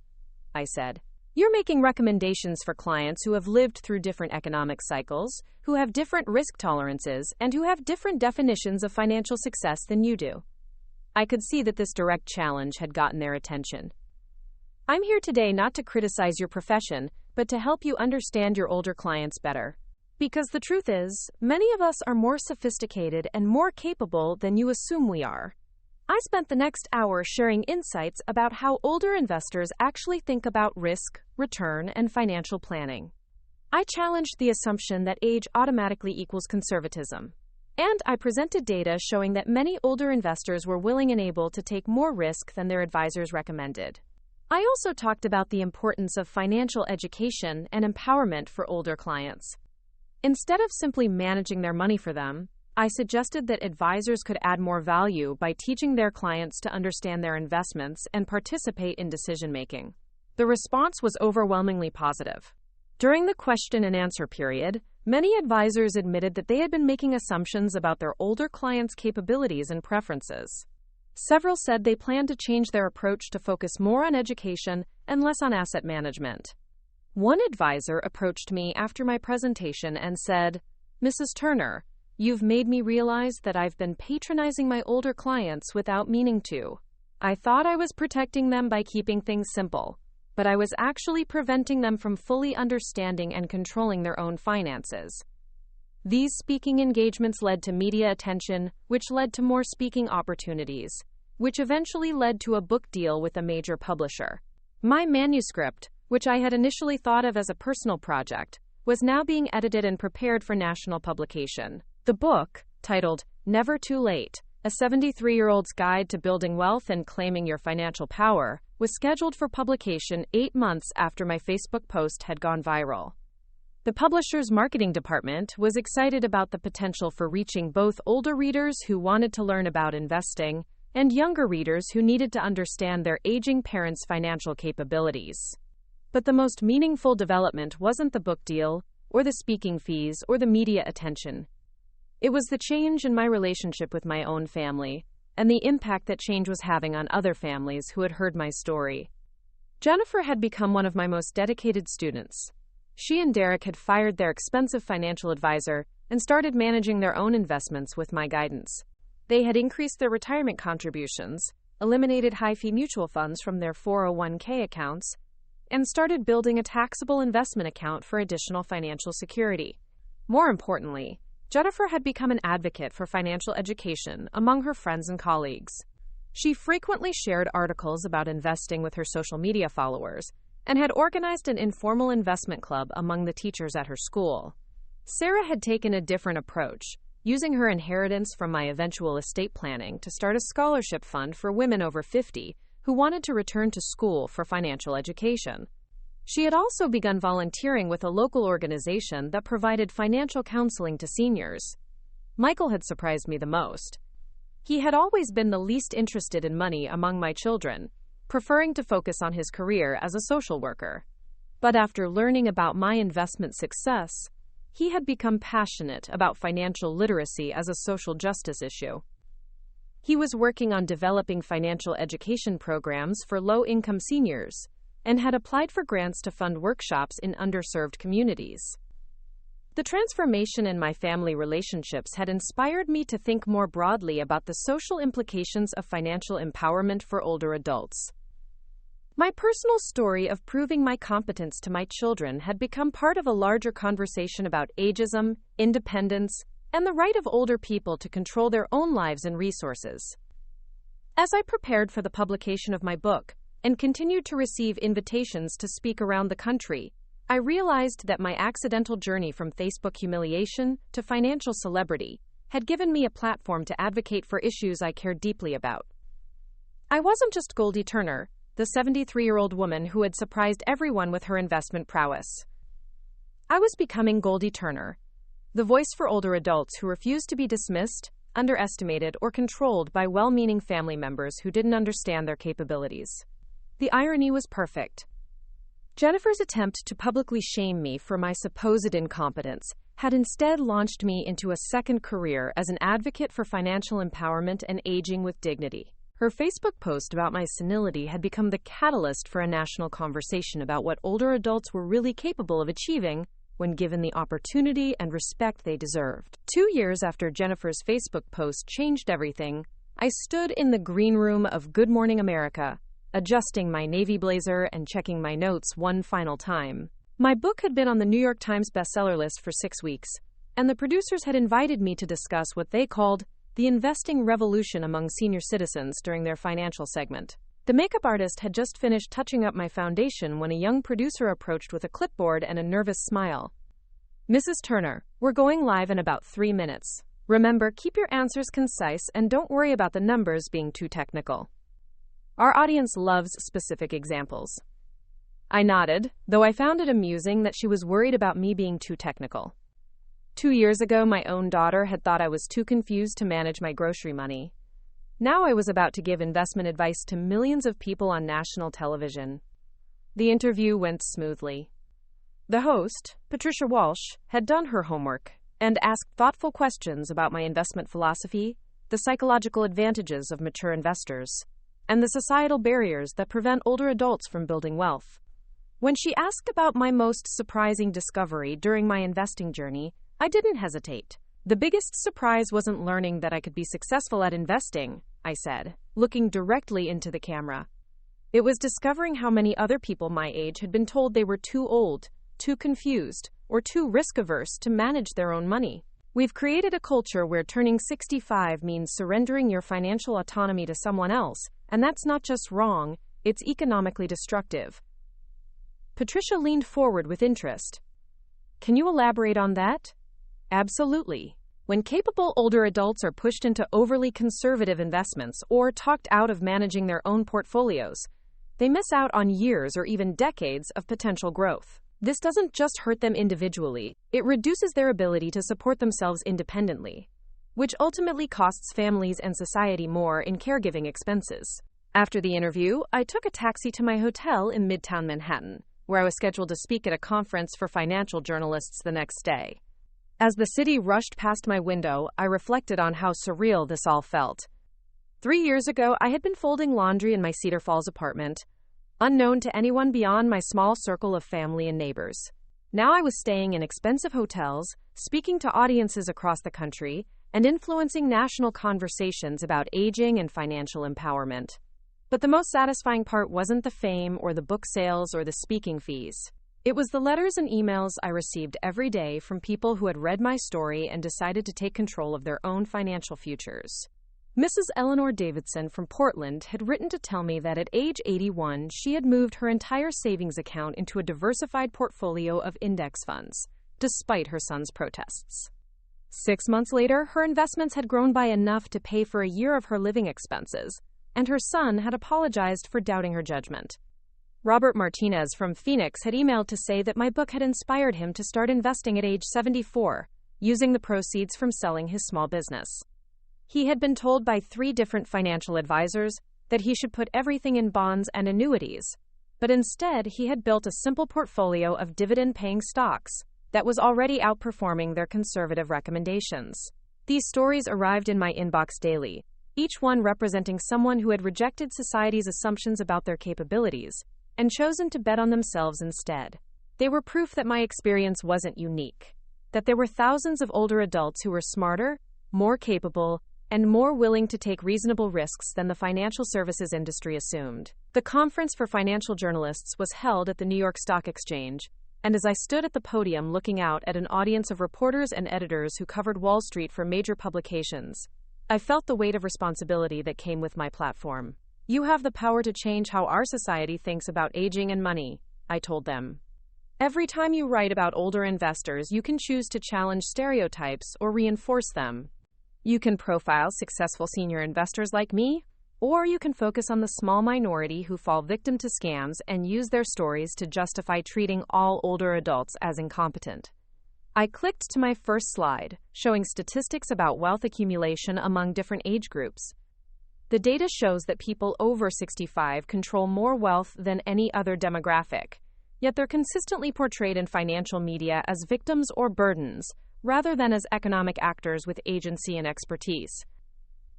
I said. "You're making recommendations for clients who have lived through different economic cycles, who have different risk tolerances, and who have different definitions of financial success than you do." I could see that this direct challenge had gotten their attention. "I'm here today not to criticize your profession, but to help you understand your older clients better. Because the truth is, many of us are more sophisticated and more capable than you assume we are." I spent the next hour sharing insights about how older investors actually think about risk, return, and financial planning. I challenged the assumption that age automatically equals conservatism. And I presented data showing that many older investors were willing and able to take more risk than their advisors recommended. I also talked about the importance of financial education and empowerment for older clients. Instead of simply managing their money for them, I suggested that advisors could add more value by teaching their clients to understand their investments and participate in decision-making. The response was overwhelmingly positive. During the question and answer period, many advisors admitted that they had been making assumptions about their older clients' capabilities and preferences. Several said they planned to change their approach to focus more on education and less on asset management. One advisor approached me after my presentation and said, "Mrs. Turner, you've made me realize that I've been patronizing my older clients without meaning to. I thought I was protecting them by keeping things simple, but I was actually preventing them from fully understanding and controlling their own finances." These speaking engagements led to media attention, which led to more speaking opportunities, which eventually led to a book deal with a major publisher. My manuscript, which I had initially thought of as a personal project, was now being edited and prepared for national publication. The book, titled Never Too Late, A 73-Year-Old's Guide to Building Wealth and Claiming Your Financial Power, was scheduled for publication 8 months after my Facebook post had gone viral. The publisher's marketing department was excited about the potential for reaching both older readers who wanted to learn about investing and younger readers who needed to understand their aging parents' financial capabilities. But the most meaningful development wasn't the book deal, or the speaking fees, or the media attention. It was the change in my relationship with my own family, and the impact that change was having on other families who had heard my story. Jennifer had become one of my most dedicated students. She and Derek had fired their expensive financial advisor and started managing their own investments with my guidance. They had increased their retirement contributions, eliminated high-fee mutual funds from their 401k accounts, and started building a taxable investment account for additional financial security. More importantly, Jennifer had become an advocate for financial education among her friends and colleagues. She frequently shared articles about investing with her social media followers and had organized an informal investment club among the teachers at her school. Sarah had taken a different approach, using her inheritance from my eventual estate planning to start a scholarship fund for women over 50 who wanted to return to school for financial education. She had also begun volunteering with a local organization that provided financial counseling to seniors. Michael had surprised me the most. He had always been the least interested in money among my children, preferring to focus on his career as a social worker. But after learning about my investment success, he had become passionate about financial literacy as a social justice issue. He was working on developing financial education programs for low-income seniors and had applied for grants to fund workshops in underserved communities. The transformation in my family relationships had inspired me to think more broadly about the social implications of financial empowerment for older adults. My personal story of proving my competence to my children had become part of a larger conversation about ageism, independence, and the right of older people to control their own lives and resources. As I prepared for the publication of my book and continued to receive invitations to speak around the country, I realized that my accidental journey from Facebook humiliation to financial celebrity had given me a platform to advocate for issues I cared deeply about. I wasn't just Goldie Turner, the 73-year-old woman who had surprised everyone with her investment prowess. I was becoming Goldie Turner, the voice for older adults who refused to be dismissed, underestimated, or controlled by well-meaning family members who didn't understand their capabilities. The irony was perfect. Jennifer's attempt to publicly shame me for my supposed incompetence had instead launched me into a second career as an advocate for financial empowerment and aging with dignity. Her Facebook post about my senility had become the catalyst for a national conversation about what older adults were really capable of achieving when given the opportunity and respect they deserved. 2 years after Jennifer's Facebook post changed everything, I stood in the green room of Good Morning America, adjusting my navy blazer and checking my notes one final time. My book had been on the New York Times bestseller list for 6 weeks, and the producers had invited me to discuss what they called the investing revolution among senior citizens during their financial segment. The makeup artist had just finished touching up my foundation when a young producer approached with a clipboard and a nervous smile. "Mrs. Turner, we're going live in about 3 minutes. Remember, keep your answers concise and don't worry about the numbers being too technical. Our audience loves specific examples. I nodded, though I found it amusing that she was worried about me being too technical. 2 years ago, my own daughter had thought I was too confused to manage my grocery money. Now I was about to give investment advice to millions of people on national television. The interview went smoothly. The host, Patricia Walsh, had done her homework and asked thoughtful questions about my investment philosophy, the psychological advantages of mature investors, and the societal barriers that prevent older adults from building wealth. When she asked about my most surprising discovery during my investing journey, I didn't hesitate. The biggest surprise wasn't learning that I could be successful at investing, I said, looking directly into the camera. It was discovering how many other people my age had been told they were too old, too confused, or too risk-averse to manage their own money. We've created a culture where turning 65 means surrendering your financial autonomy to someone else, and that's not just wrong, it's economically destructive. Patricia leaned forward with interest. Can you elaborate on that? Absolutely. When capable older adults are pushed into overly conservative investments or talked out of managing their own portfolios, they miss out on years or even decades of potential growth. This doesn't just hurt them individually, it reduces their ability to support themselves independently, which ultimately costs families and society more in caregiving expenses. After the interview, I took a taxi to my hotel in Midtown Manhattan, where I was scheduled to speak at a conference for financial journalists the next day. As the city rushed past my window, I reflected on how surreal this all felt. 3 years ago, I had been folding laundry in my Cedar Falls apartment, unknown to anyone beyond my small circle of family and neighbors. Now I was staying in expensive hotels, speaking to audiences across the country, and influencing national conversations about aging and financial empowerment. But the most satisfying part wasn't the fame or the book sales or the speaking fees. It was the letters and emails I received every day from people who had read my story and decided to take control of their own financial futures. Mrs. Eleanor Davidson from Portland had written to tell me that at age 81, she had moved her entire savings account into a diversified portfolio of index funds, despite her son's protests. 6 months later, her investments had grown by enough to pay for a year of her living expenses, and her son had apologized for doubting her judgment. Robert Martinez from Phoenix had emailed to say that my book had inspired him to start investing at age 74, using the proceeds from selling his small business. He had been told by 3 different financial advisors that he should put everything in bonds and annuities, but instead he had built a simple portfolio of dividend-paying stocks that was already outperforming their conservative recommendations. These stories arrived in my inbox daily, each one representing someone who had rejected society's assumptions about their capabilities and chosen to bet on themselves instead. They were proof that my experience wasn't unique, that there were thousands of older adults who were smarter, more capable, and more willing to take reasonable risks than the financial services industry assumed. The conference for financial journalists was held at the New York Stock Exchange, and as I stood at the podium looking out at an audience of reporters and editors who covered Wall Street for major publications, I felt the weight of responsibility that came with my platform. You have the power to change how our society thinks about aging and money, I told them. Every time you write about older investors, you can choose to challenge stereotypes or reinforce them. You can profile successful senior investors like me, or you can focus on the small minority who fall victim to scams and use their stories to justify treating all older adults as incompetent. I clicked to my first slide, showing statistics about wealth accumulation among different age groups. The data shows that people over 65 control more wealth than any other demographic, yet they're consistently portrayed in financial media as victims or burdens, rather than as economic actors with agency and expertise.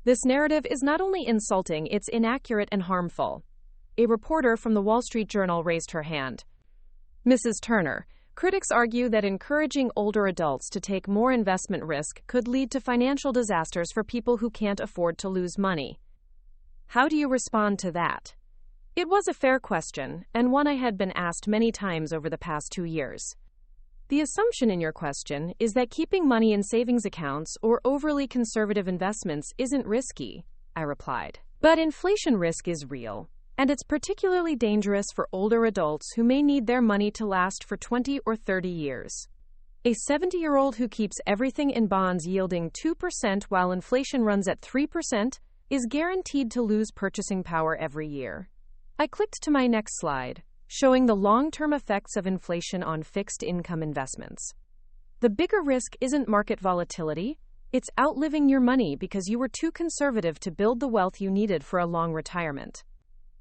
This narrative is not only insulting, it's inaccurate and harmful. A reporter from the Wall Street Journal raised her hand. Mrs. Turner, critics argue that encouraging older adults to take more investment risk could lead to financial disasters for people who can't afford to lose money. How do you respond to that? It was a fair question, and one I had been asked many times over the past 2 years. The assumption in your question is that keeping money in savings accounts or overly conservative investments isn't risky, I replied. But inflation risk is real, and it's particularly dangerous for older adults who may need their money to last for 20 or 30 years. A 70-year-old who keeps everything in bonds yielding 2% while inflation runs at 3% is guaranteed to lose purchasing power every year. I clicked to my next slide, showing the long-term effects of inflation on fixed income investments. The bigger risk isn't market volatility, it's outliving your money because you were too conservative to build the wealth you needed for a long retirement.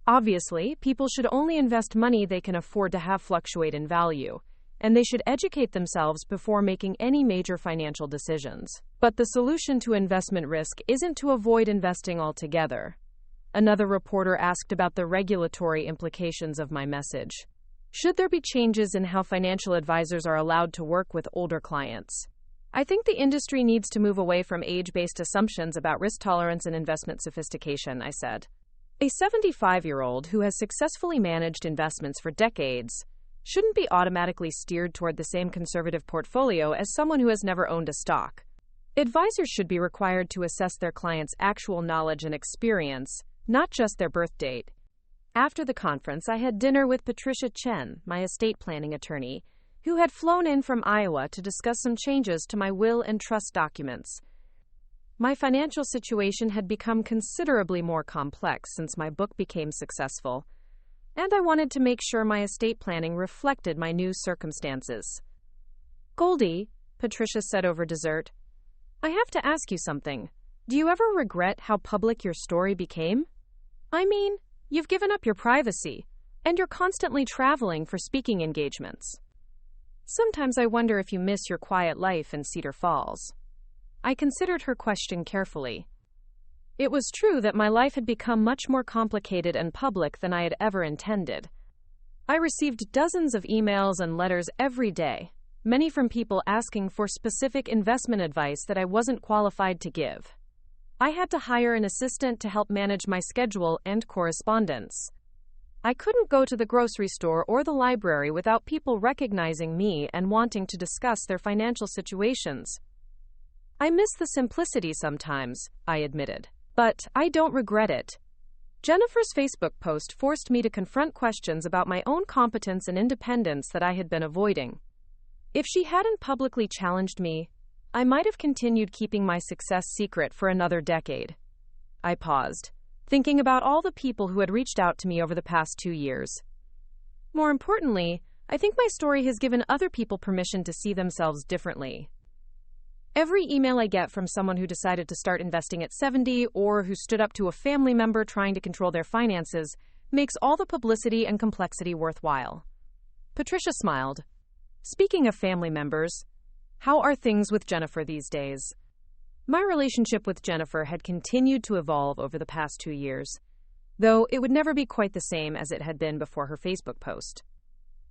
Obviously, people should only invest money they can afford to have fluctuate in value, and they should educate themselves before making any major financial decisions. But the solution to investment risk isn't to avoid investing altogether. Another reporter asked about the regulatory implications of my message. Should there be changes in how financial advisors are allowed to work with older clients? I think the industry needs to move away from age-based assumptions about risk tolerance and investment sophistication, I said. A 75-year-old who has successfully managed investments for decades shouldn't be automatically steered toward the same conservative portfolio as someone who has never owned a stock. Advisors should be required to assess their clients' actual knowledge and experience, not just their birth date. After the conference, I had dinner with Patricia Chen, my estate planning attorney, who had flown in from Iowa to discuss some changes to my will and trust documents. My financial situation had become considerably more complex since my book became successful, and I wanted to make sure my estate planning reflected my new circumstances. "Goldie," Patricia said over dessert, "I have to ask you something. Do you ever regret how public your story became? I mean, you've given up your privacy, and you're constantly traveling for speaking engagements. Sometimes I wonder if you miss your quiet life in Cedar Falls." I considered her question carefully. It was true that my life had become much more complicated and public than I had ever intended. I received dozens of emails and letters every day, many from people asking for specific investment advice that I wasn't qualified to give. I had to hire an assistant to help manage my schedule and correspondence. I couldn't go to the grocery store or the library without people recognizing me and wanting to discuss their financial situations. I miss the simplicity sometimes, I admitted. But I don't regret it. Jennifer's Facebook post forced me to confront questions about my own competence and independence that I had been avoiding. If she hadn't publicly challenged me, I might have continued keeping my success secret for another decade. I paused, thinking about all the people who had reached out to me over the past 2 years. More importantly, I think my story has given other people permission to see themselves differently. Every email I get from someone who decided to start investing at 70 or who stood up to a family member trying to control their finances makes all the publicity and complexity worthwhile. Patricia smiled. "Speaking of family members, how are things with Jennifer these days?" My relationship with Jennifer had continued to evolve over the past 2 years, though it would never be quite the same as it had been before her Facebook post.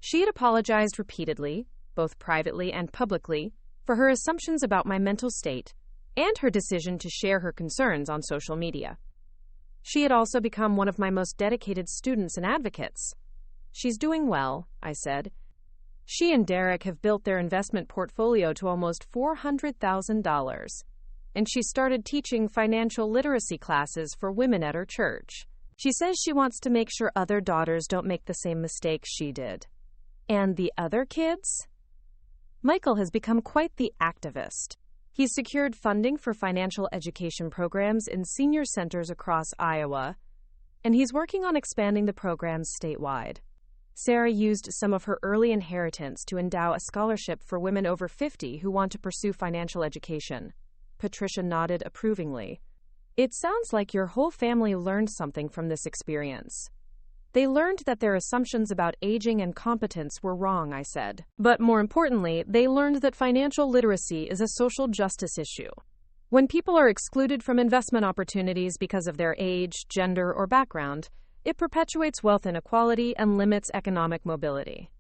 She had apologized repeatedly, both privately and publicly, for her assumptions about my mental state and her decision to share her concerns on social media. She had also become one of my most dedicated students and advocates. "She's doing well," I said. "She and Derek have built their investment portfolio to almost $400,000, and she started teaching financial literacy classes for women at her church. She says she wants to make sure other daughters don't make the same mistakes she did." "And the other kids?" Michael has become quite the activist. He's secured funding for financial education programs in senior centers across Iowa, and he's working on expanding the programs statewide. Sarah used some of her early inheritance to endow a scholarship for women over 50 who want to pursue financial education. Patricia nodded approvingly. "It sounds like your whole family learned something from this experience." "They learned that their assumptions about aging and competence were wrong," I said. "But more importantly, they learned that financial literacy is a social justice issue. When people are excluded from investment opportunities because of their age, gender, or background, it perpetuates wealth inequality and limits economic mobility."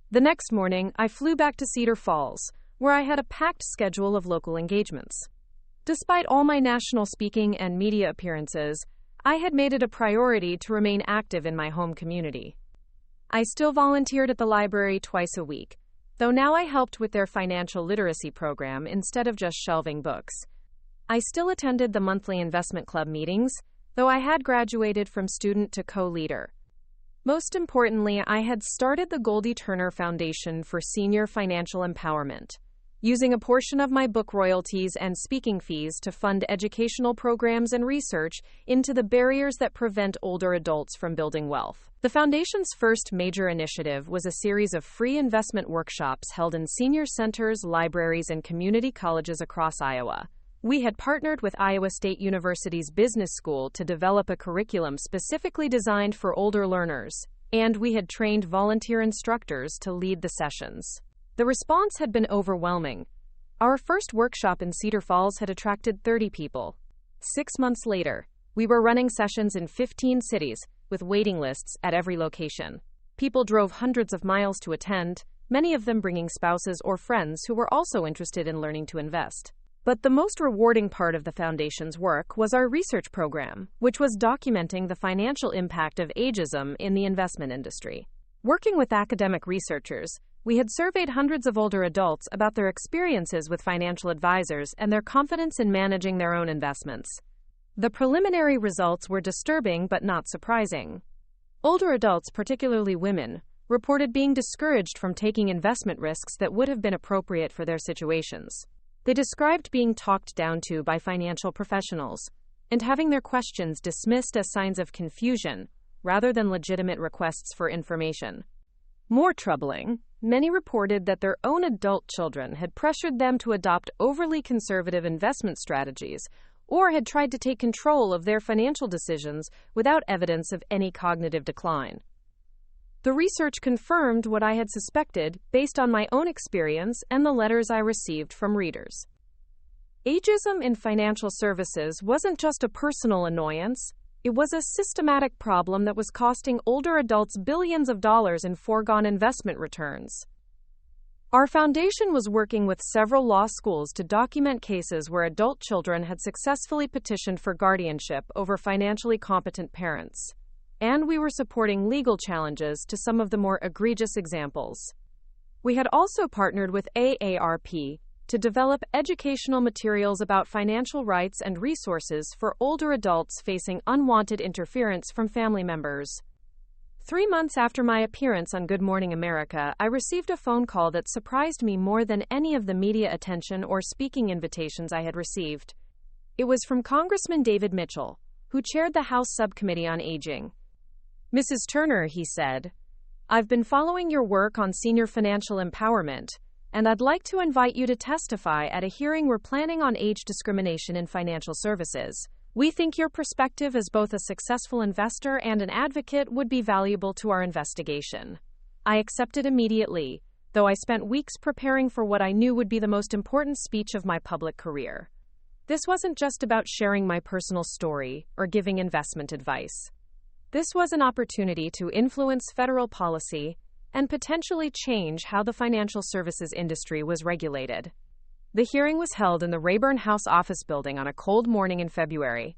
The next morning, I flew back to Cedar Falls, where I had a packed schedule of local engagements. Despite all my national speaking and media appearances, I had made it a priority to remain active in my home community. I still volunteered at the library twice a week, though now I helped with their financial literacy program instead of just shelving books. I still attended the monthly investment club meetings, though I had graduated from student to co-leader. Most importantly, I had started the Goldie Turner Foundation for Senior Financial Empowerment, using a portion of my book royalties and speaking fees to fund educational programs and research into the barriers that prevent older adults from building wealth. The Foundation's first major initiative was a series of free investment workshops held in senior centers, libraries, and community colleges across Iowa. We had partnered with Iowa State University's business school to develop a curriculum specifically designed for older learners, and we had trained volunteer instructors to lead the sessions. The response had been overwhelming. Our first workshop in Cedar Falls had attracted 30 people. 6 months later, we were running sessions in 15 cities, with waiting lists at every location. People drove hundreds of miles to attend, many of them bringing spouses or friends who were also interested in learning to invest. But the most rewarding part of the Foundation's work was our research program, which was documenting the financial impact of ageism in the investment industry. Working with academic researchers, we had surveyed hundreds of older adults about their experiences with financial advisors and their confidence in managing their own investments. The preliminary results were disturbing but not surprising. Older adults, particularly women, reported being discouraged from taking investment risks that would have been appropriate for their situations. They described being talked down to by financial professionals and having their questions dismissed as signs of confusion rather than legitimate requests for information. More troubling, many reported that their own adult children had pressured them to adopt overly conservative investment strategies or had tried to take control of their financial decisions without evidence of any cognitive decline. The research confirmed what I had suspected based on my own experience and the letters I received from readers. Ageism in financial services wasn't just a personal annoyance. It was a systematic problem that was costing older adults billions of dollars in foregone investment returns. Our foundation was working with several law schools to document cases where adult children had successfully petitioned for guardianship over financially competent parents, and we were supporting legal challenges to some of the more egregious examples. We had also partnered with AARP to develop educational materials about financial rights and resources for older adults facing unwanted interference from family members. 3 months after my appearance on Good Morning America, I received a phone call that surprised me more than any of the media attention or speaking invitations I had received. It was from Congressman David Mitchell, who chaired the House Subcommittee on Aging. "Mrs. Turner," he said, "I've been following your work on senior financial empowerment, and I'd like to invite you to testify at a hearing we're planning on age discrimination in financial services. We think your perspective as both a successful investor and an advocate would be valuable to our investigation." I accepted immediately, though I spent weeks preparing for what I knew would be the most important speech of my public career. This wasn't just about sharing my personal story or giving investment advice. This was an opportunity to influence federal policy and potentially change how the financial services industry was regulated. The hearing was held in the Rayburn House office building on a cold morning in February.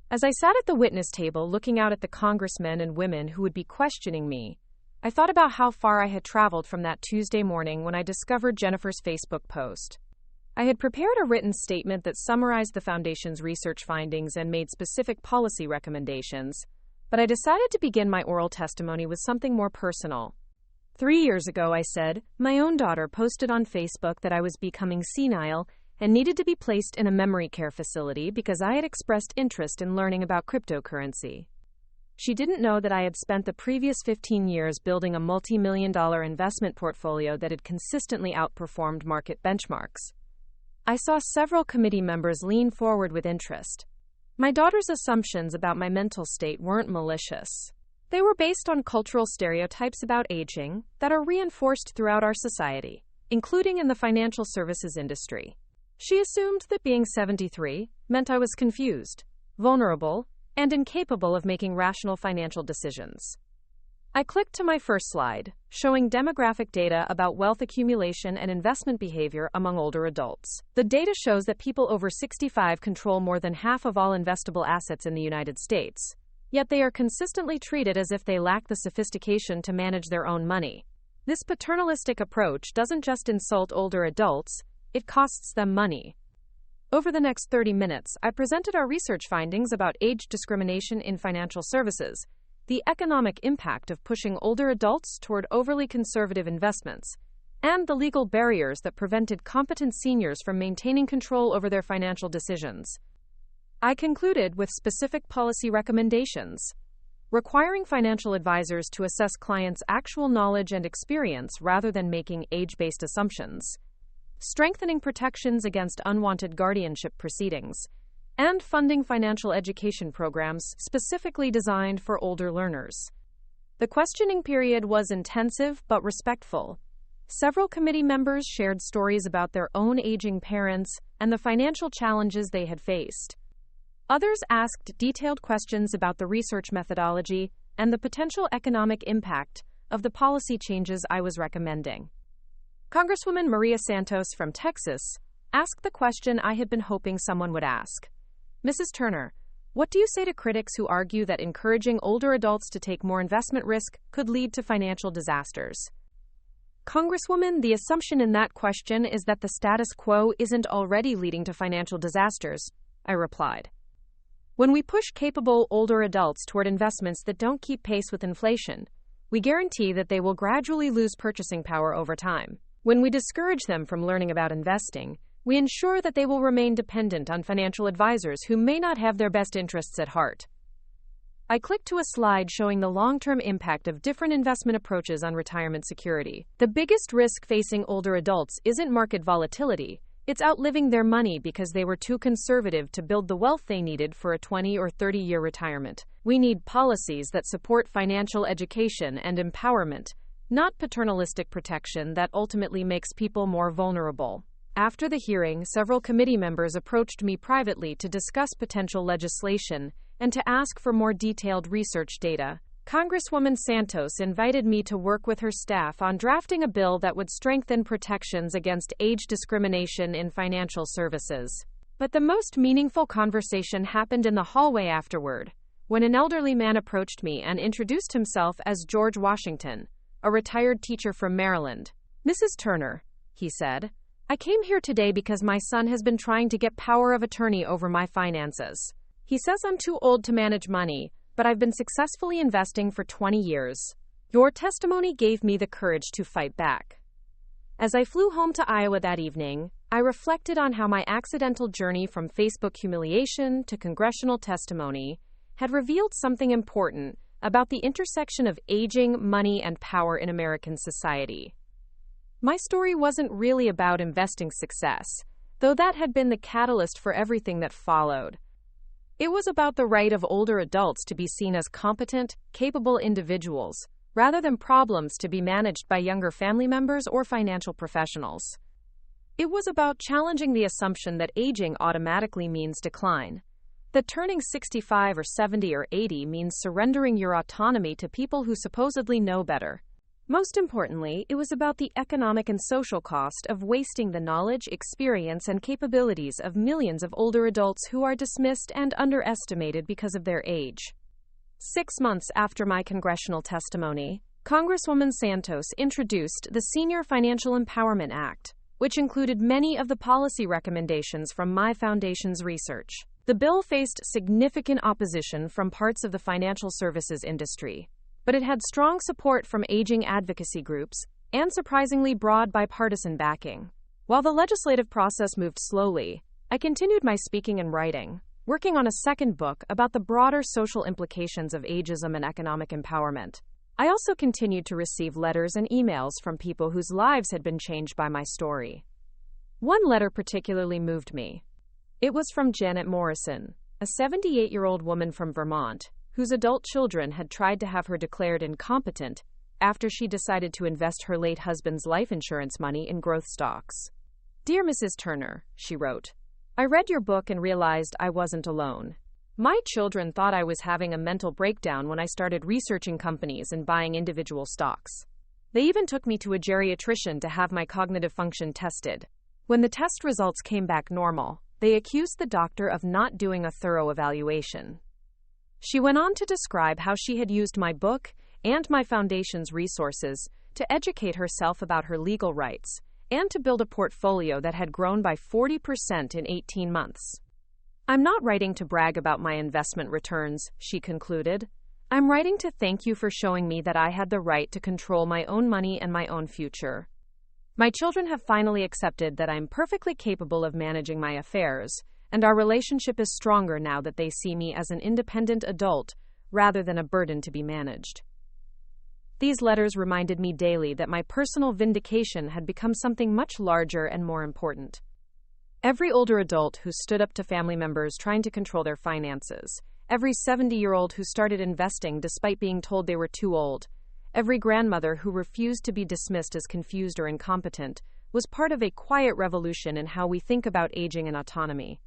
As I sat at the witness table looking out at the congressmen and women who would be questioning me, I thought about how far I had traveled from that Tuesday morning when I discovered Jennifer's Facebook post. I had prepared a written statement that summarized the Foundation's research findings and made specific policy recommendations, but I decided to begin my oral testimony with something more personal. 3 years ago, I said, my own daughter posted on Facebook that I was becoming senile and needed to be placed in a memory care facility because I had expressed interest in learning about cryptocurrency. She didn't know that I had spent the previous 15 years building a multi-million-dollar investment portfolio that had consistently outperformed market benchmarks. I saw several committee members lean forward with interest. My daughter's assumptions about my mental state weren't malicious. They were based on cultural stereotypes about aging that are reinforced throughout our society, including in the financial services industry. She assumed that being 73 meant I was confused, vulnerable, and incapable of making rational financial decisions. I clicked to my first slide, showing demographic data about wealth accumulation and investment behavior among older adults. The data shows that people over 65 control more than half of all investable assets in the United States. Yet they are consistently treated as if they lack the sophistication to manage their own money. This paternalistic approach doesn't just insult older adults, it costs them money. Over the next 30 minutes, I presented our research findings about age discrimination in financial services, the economic impact of pushing older adults toward overly conservative investments, and the legal barriers that prevented competent seniors from maintaining control over their financial decisions. I concluded with specific policy recommendations, requiring financial advisors to assess clients' actual knowledge and experience rather than making age-based assumptions, strengthening protections against unwanted guardianship proceedings, and funding financial education programs specifically designed for older learners. The questioning period was intensive but respectful. Several committee members shared stories about their own aging parents and the financial challenges they had faced. Others asked detailed questions about the research methodology and the potential economic impact of the policy changes I was recommending. Congresswoman Maria Santos from Texas asked the question I had been hoping someone would ask. Mrs. Turner, what do you say to critics who argue that encouraging older adults to take more investment risk could lead to financial disasters? Congresswoman, the assumption in that question is that the status quo isn't already leading to financial disasters, I replied. When we push capable older adults toward investments that don't keep pace with inflation, we guarantee that they will gradually lose purchasing power over time. When we discourage them from learning about investing, we ensure that they will remain dependent on financial advisors who may not have their best interests at heart. I clicked to a slide showing the long-term impact of different investment approaches on retirement security. The biggest risk facing older adults isn't market volatility, it's outliving their money because they were too conservative to build the wealth they needed for a 20 or 30-year retirement. We need policies that support financial education and empowerment, not paternalistic protection that ultimately makes people more vulnerable. After the hearing, several committee members approached me privately to discuss potential legislation and to ask for more detailed research data. Congresswoman Santos invited me to work with her staff on drafting a bill that would strengthen protections against age discrimination in financial services. But the most meaningful conversation happened in the hallway afterward, when an elderly man approached me and introduced himself as George Washington, a retired teacher from Maryland. Mrs. Turner, he said, I came here today because my son has been trying to get power of attorney over my finances. He says I'm too old to manage money, but I've been successfully investing for 20 years. Your testimony gave me the courage to fight back. As I flew home to Iowa that evening, I reflected on how my accidental journey from Facebook humiliation to congressional testimony had revealed something important about the intersection of aging, money, and power in American society. My story wasn't really about investing success, though that had been the catalyst for everything that followed. It was about the right of older adults to be seen as competent, capable individuals, rather than problems to be managed by younger family members or financial professionals. It was about challenging the assumption that aging automatically means decline, that turning 65 or 70 or 80 means surrendering your autonomy to people who supposedly know better. Most importantly, it was about the economic and social cost of wasting the knowledge, experience, and capabilities of millions of older adults who are dismissed and underestimated because of their age. 6 months after my congressional testimony, Congresswoman Santos introduced the Senior Financial Empowerment Act, which included many of the policy recommendations from my foundation's research. The bill faced significant opposition from parts of the financial services industry, but it had strong support from aging advocacy groups and surprisingly broad bipartisan backing. While the legislative process moved slowly, I continued my speaking and writing, working on a second book about the broader social implications of ageism and economic empowerment. I also continued to receive letters and emails from people whose lives had been changed by my story. One letter particularly moved me. It was from Janet Morrison, a 78-year-old woman from Vermont, whose adult children had tried to have her declared incompetent after she decided to invest her late husband's life insurance money in growth stocks. Dear Mrs. Turner, she wrote, I read your book and realized I wasn't alone. My children thought I was having a mental breakdown when I started researching companies and buying individual stocks. They even took me to a geriatrician to have my cognitive function tested. When the test results came back normal, they accused the doctor of not doing a thorough evaluation. She went on to describe how she had used my book and my foundation's resources to educate herself about her legal rights and to build a portfolio that had grown by 40% in 18 months. I'm not writing to brag about my investment returns, she concluded. I'm writing to thank you for showing me that I had the right to control my own money and my own future. My children have finally accepted that I'm perfectly capable of managing my affairs, and our relationship is stronger now that they see me as an independent adult rather than a burden to be managed. These letters reminded me daily that my personal vindication had become something much larger and more important. Every older adult who stood up to family members trying to control their finances, every 70-year-old who started investing despite being told they were too old, every grandmother who refused to be dismissed as confused or incompetent, was part of a quiet revolution in how we think about aging and autonomy.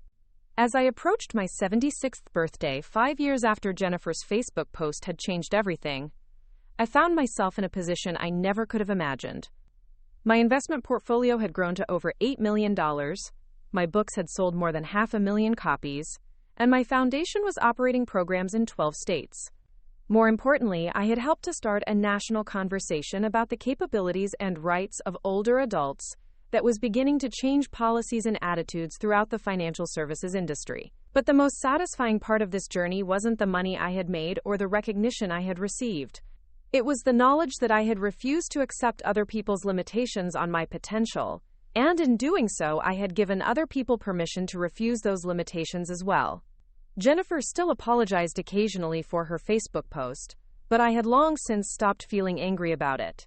As I approached my 76th birthday, 5 years after Jennifer's Facebook post had changed everything, I found myself in a position I never could have imagined. My investment portfolio had grown to over $8 million, my books had sold more than 500,000 copies, and my foundation was operating programs in 12 states. More importantly, I had helped to start a national conversation about the capabilities and rights of older adults that was beginning to change policies and attitudes throughout the financial services industry. But the most satisfying part of this journey wasn't the money I had made or the recognition I had received. It was the knowledge that I had refused to accept other people's limitations on my potential, and in doing so, I had given other people permission to refuse those limitations as well. Jennifer still apologized occasionally for her Facebook post, but I had long since stopped feeling angry about it.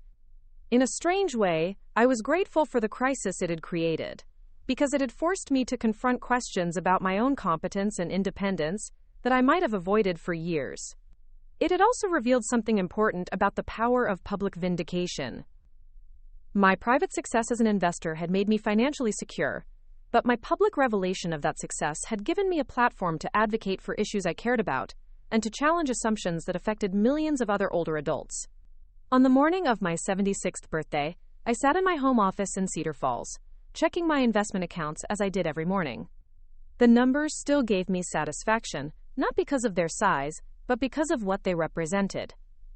In a strange way, I was grateful for the crisis it had created, because it had forced me to confront questions about my own competence and independence that I might have avoided for years. It had also revealed something important about the power of public vindication. My private success as an investor had made me financially secure, but my public revelation of that success had given me a platform to advocate for issues I cared about and to challenge assumptions that affected millions of other older adults. On the morning of my 76th birthday, I sat in my home office in Cedar Falls, checking my investment accounts as I did every morning. The numbers still gave me satisfaction, not because of their size, but because of what they represented.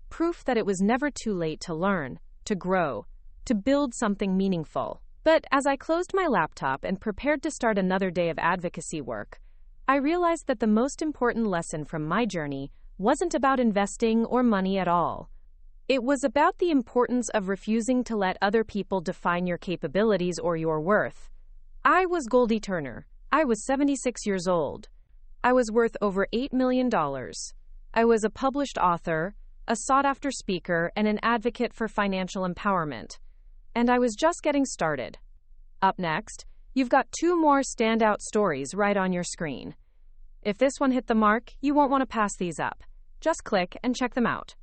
Proof that it was never too late to learn, to grow, to build something meaningful. But as I closed my laptop and prepared to start another day of advocacy work, I realized that the most important lesson from my journey wasn't about investing or money at all. It was about the importance of refusing to let other people define your capabilities or your worth. I was Goldie Turner. I was 76 years old. I was worth over $8 million. I was a published author, a sought-after speaker, and an advocate for financial empowerment. And I was just getting started. Up next, you've got 2 more standout stories right on your screen. If this one hit the mark, you won't want to pass these up. Just click and check them out.